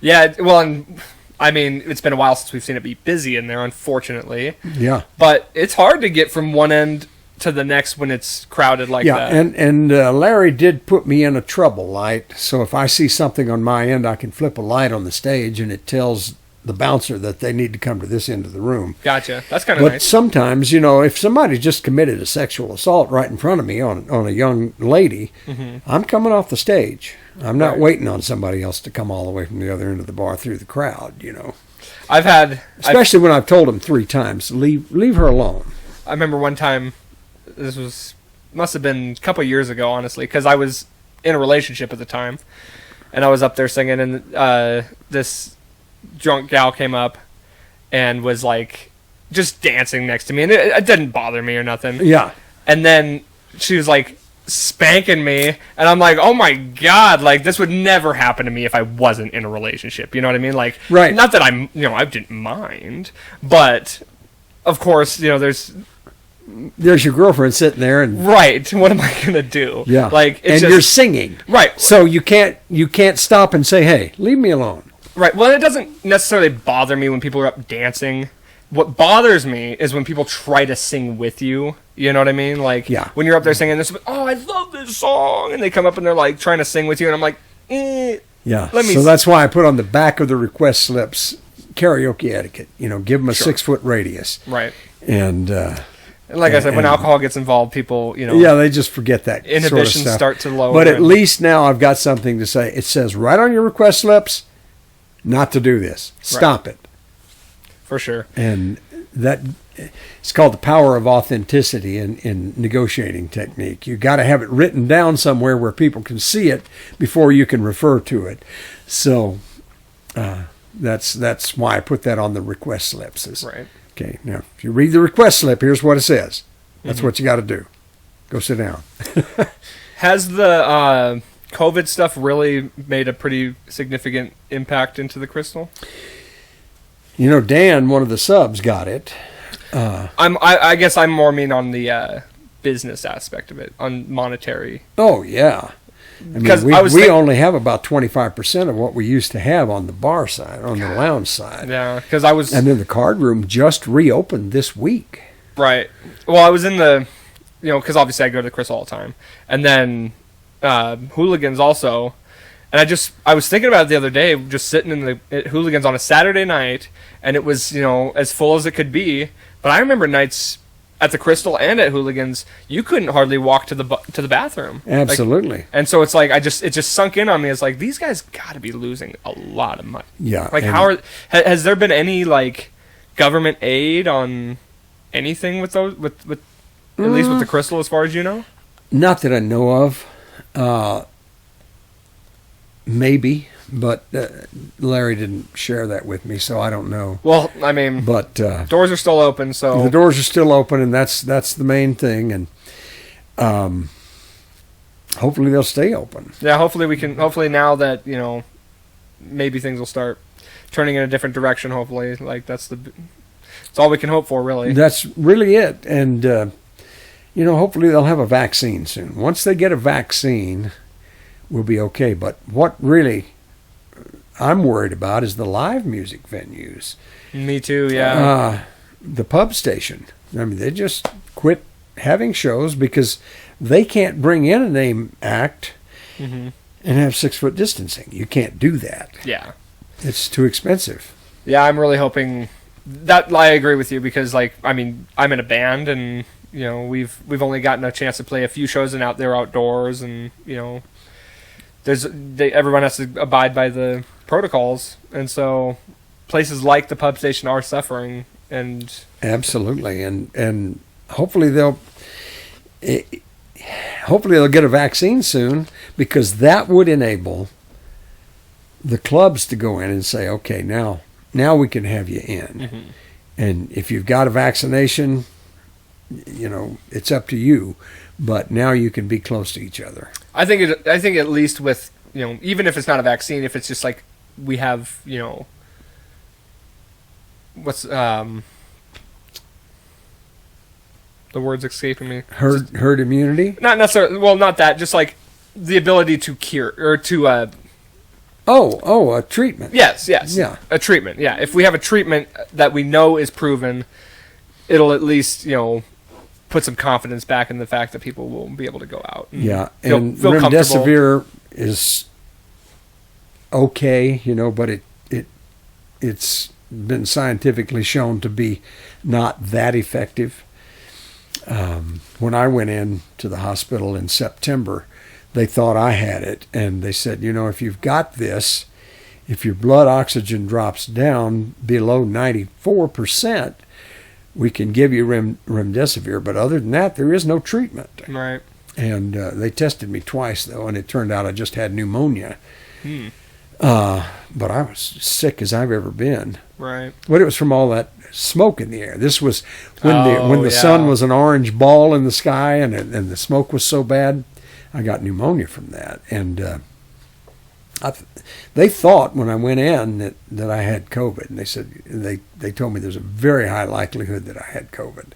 Yeah, well, and I mean, it's been a while since we've seen it be busy in there, unfortunately. Yeah. But it's hard to get from one end to the next when it's crowded like Yeah, that. and Larry did put me in a trouble light, so if I see something on my end, I can flip a light on the stage, and it tells the bouncer that they need to come to this end of the room. Gotcha. That's kind of But nice. sometimes, if somebody just committed a sexual assault right in front of me on a young lady, I'm coming off the stage. I'm not Right. waiting on somebody else to come all the way from the other end of the bar through the crowd, I've Especially when I've told them 3 times, leave her alone. I remember one time, must have been a couple years ago, honestly, because I was in a relationship at the time, and I was up there singing, and this drunk gal came up and was like just dancing next to me, and it didn't bother me or nothing. Yeah. And then she was like spanking me, and I'm like, oh my god, like this would never happen to me if I wasn't in a relationship. You know what I mean? Like, Right. not that I didn't mind, but of course, There's your girlfriend sitting there, and right. What am I gonna do? yeah, like it's and just, you're singing, right. so you can't stop and say, "Hey, leave me alone." Right. Well, it doesn't necessarily bother me when people are up dancing. What bothers me is when people try to sing with you. You know what I mean? Like, Yeah. when you're up there singing this, oh, I love this song, and they come up and they're like trying to sing with you, and I'm like, Yeah. Let me So s- that's why I put on the back of the request slips karaoke etiquette. Give them a Sure. 6-foot radius, right. and And like I said, when and- alcohol gets involved, people, yeah, they just forget that sort of inhibitions stuff. start to lower. But at and- least now I've got something to say. It says right on your request slips, not to do this. Stop it. for sure. And that it's called the power of authenticity in negotiating technique. You got to have it written down somewhere where people can see it before you can refer to it. So that's why I put that on the request slips. Right. Okay, now if you read the request slip, here's what it says. That's Mm-hmm. what you got to do. Go sit down. Has the COVID stuff really made a pretty significant impact into the Crystal? Dan, one of the subs, got it. I guess I'm more mean on the business aspect of it, on monetary. Oh yeah. Because we, I was we think- only have about 25% of what we used to have on the bar side, on the lounge side. Yeah, because I was And then the card room just reopened this week. right. Well, I was in the, because obviously I go to the Crystal all the time, and then Hooligans also. And I was thinking about it the other day, just sitting in at Hooligans on a Saturday night, and it was, as full as it could be. But I remember nights at the Crystal and at Hooligans, you couldn't hardly walk to the bathroom. Absolutely. Like, and so it's like, it just sunk in on me. It's like, these guys got to be losing a lot of money. Yeah. Like, and has there been any, like, government aid on anything with those, with at least with the Crystal, as far as you know? Not that I know of. Maybe, but Larry didn't share that with me, so I don't know. Well, I mean, But doors are still open, so the doors are still open, and that's the main thing. And hopefully they'll stay open. yeah, hopefully now that, maybe things will start turning in a different direction, hopefully. Like, that's all we can hope for, really. That's really it. And hopefully they'll have a vaccine soon. Once they get a vaccine, we'll be okay. But what really I'm worried about is the live music venues. Me too, yeah. The pub station. They just quit having shows because they can't bring in a name act and have 6-foot distancing. You can't do that. Yeah. It's too expensive. Yeah, I'm really hoping that I agree with you because, like, I mean, I'm in a band and, we've only gotten a chance to play a few shows and out there outdoors and, everyone has to abide by the protocols, and so places like the pub station are suffering. And Absolutely, and hopefully they'll get a vaccine soon, because that would enable the clubs to go in and say, okay, now we can have you in, and if you've got a vaccination, it's up to you, but now you can be close to each other. I think at least with, even if it's not a vaccine, if it's just like we have, what's the word's escaping me. Herd immunity? Not necessarily. Well, not that. Just like the ability to cure or to. A treatment. Yes. Yeah. A treatment. Yeah. If we have a treatment that we know is proven, it'll at least put some confidence back in the fact that people will be able to go out. Yeah, feel and comfortable. remdesivir is okay, but it's been scientifically shown to be not that effective. When I went in to the hospital in September, they thought I had it, and they said, if you've got this, if your blood oxygen drops down below 94%, we can give you remdesivir, but other than that, there is no treatment. Right. And they tested me twice, though, and it turned out I just had pneumonia. But I was sick as I've ever been. Right. But it was from all that smoke in the air. This was when the sun was an orange ball in the sky, and the smoke was so bad, I got pneumonia from that. And they thought when I went in that I had COVID, and they said they told me there's a very high likelihood that I had COVID.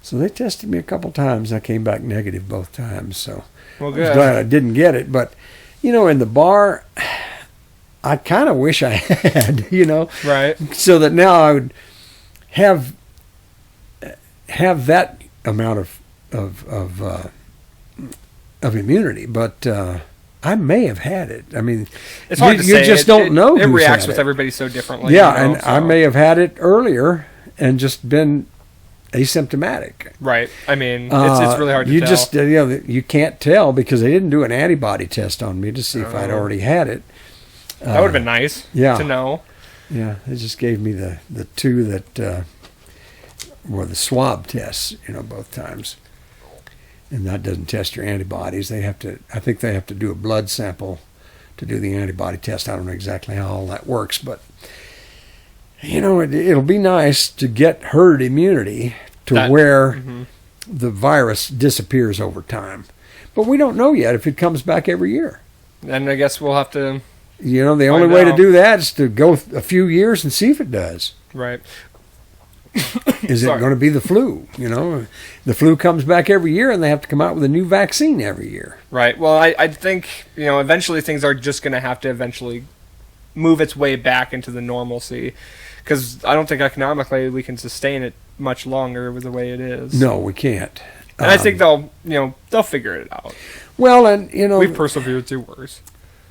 So they tested me a couple times. I came back negative both times. So well, I was glad I didn't get it. But in the bar, I kind of wish I had. Right. So that now I would have that amount of immunity, but I may have had it. I mean, it's hard to say. You just don't know. It who's reacts had with it. everybody so differently. Yeah, and I may have had it earlier and just been asymptomatic. Right. I mean, it's really hard to tell. You just you can't tell because they didn't do an antibody test on me to see if I'd already had it. That would have been nice to know. Yeah, they just gave me the two that were the swab tests, both times. And that doesn't test your antibodies. I think they have to do a blood sample to do the antibody test. I don't know exactly how all that works, but it'll be nice to get herd immunity to where the virus disappears over time. But we don't know yet if it comes back every year. And I guess we'll have to. The only way to do that is to go a few years and see if it does. Right. Is it going to be the flu? The flu comes back every year, and they have to come out with a new vaccine every year. Right. Well, I think eventually things are just going to have to eventually move its way back into the normalcy, because I don't think economically we can sustain it much longer with the way it is. No, we can't. And I think they'll figure it out. Well, and we've persevered through worse.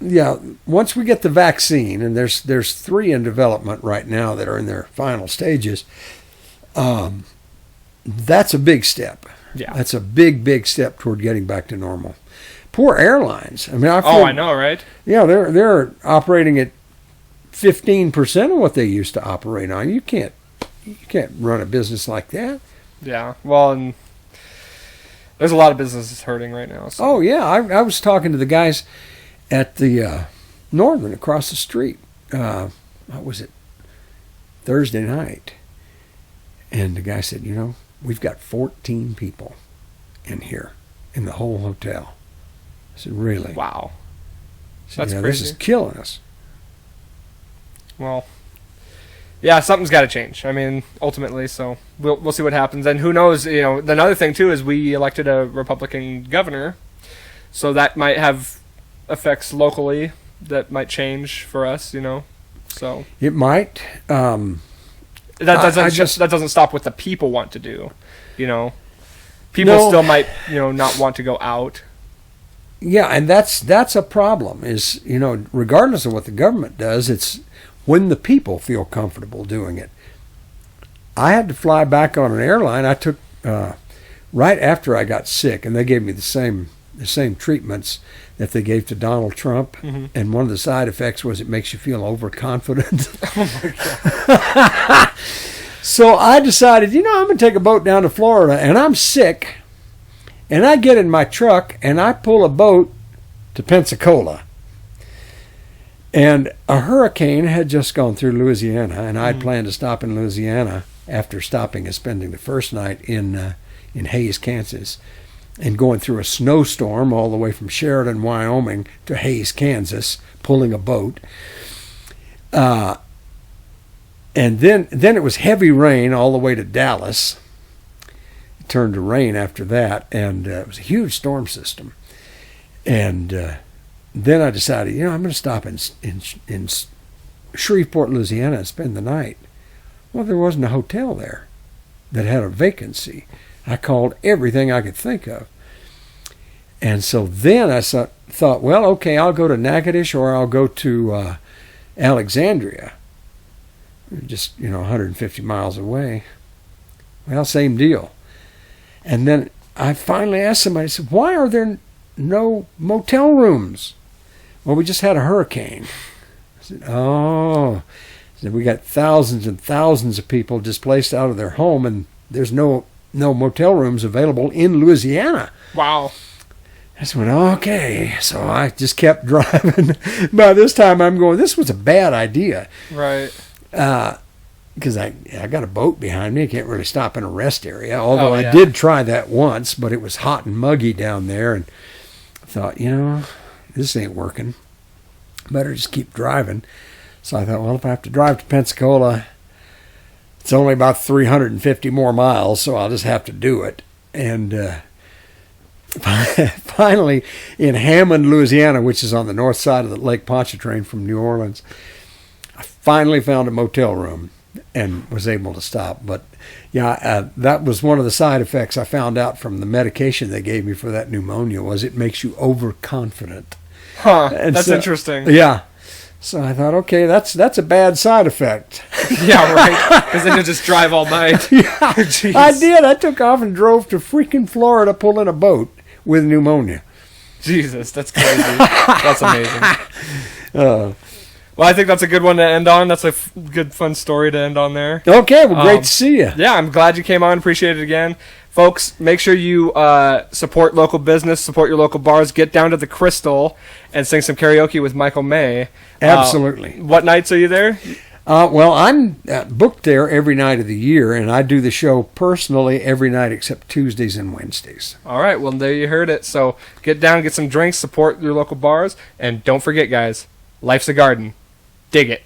Yeah, once we get the vaccine, and there's 3 in development right now that are in their final stages. That's a big step. Yeah, that's a big step toward getting back to normal. Poor airlines. I mean, I know, right? Yeah, they're operating at 15% of what they used to operate on. You can't run a business like that. Yeah, well, and there's a lot of businesses hurting right now. So. Oh yeah, I was talking to the guys at the Northern across the street. What was it? Thursday night. And the guy said, we've got 14 people in here in the whole hotel. I said, really? Wow. Said, That's crazy. This is killing us. Well, yeah, something's got to change. I mean, ultimately, so we'll see what happens. And who knows, another thing, too, is we elected a Republican governor. So that might have effects locally that might change for us, So it might. That doesn't stop what the people want to do, People still might, not want to go out. Yeah, and that's a problem. Is regardless of what the government does, it's when the people feel comfortable doing it. I had to fly back on an airline. I took right after I got sick, and they gave me the same treatments that they gave to Donald Trump, and one of the side effects was it makes you feel overconfident. Oh my God. So I decided, I'm going to take a boat down to Florida, and I'm sick, and I get in my truck, and I pull a boat to Pensacola. And a hurricane had just gone through Louisiana, and I'd planned to stop in Louisiana after stopping and spending the first night in Hays, Kansas, and going through a snowstorm all the way from Sheridan, Wyoming to Hays, Kansas, pulling a boat. And then it was heavy rain all the way to Dallas. It turned to rain after that, and it was a huge storm system. And then I decided, I'm going to stop in Shreveport, Louisiana, and spend the night. Well, there wasn't a hotel there that had a vacancy. I called everything I could think of. And so then I thought, well, okay, I'll go to Natchitoches or I'll go to Alexandria. Just, 150 miles away. Well, same deal. And then I finally asked somebody, I said, why are there no motel rooms? Well, we just had a hurricane. I said, oh. I said, we got thousands and thousands of people displaced out of their home, and there's no motel rooms available in Louisiana. Wow. I just went, okay. So I just kept driving. By this time, I'm going, this was a bad idea. Right. Because I got a boat behind me. I can't really stop in a rest area. Although I did try that once, but it was hot and muggy down there. And I thought, this ain't working. Better just keep driving. So I thought, well, if I have to drive to Pensacola, it's only about 350 more miles, so I'll just have to do it. And finally, in Hammond, Louisiana, which is on the north side of the Lake Pontchartrain from New Orleans, I finally found a motel room and was able to stop. But that was one of the side effects I found out from the medication they gave me for that pneumonia, was it makes you overconfident. Huh, that's interesting. Yeah. So I thought, okay, that's a bad side effect. Yeah, right. Because then you'll just drive all night. Yeah, I did. I took off and drove to freaking Florida pulling a boat with pneumonia. Jesus, that's crazy. That's amazing. Well, I think that's a good one to end on. That's a good, fun story to end on there. Okay, well, great to see you. Yeah, I'm glad you came on. Appreciate it again. Folks, make sure you support local business, support your local bars. Get down to the Crystal and sing some karaoke with Michael May. Absolutely. What nights are you there? Well, I'm booked there every night of the year, and I do the show personally every night except Tuesdays and Wednesdays. All right, well, there you heard it. So get down, get some drinks, support your local bars, and don't forget, guys, life's a garden. Dig it.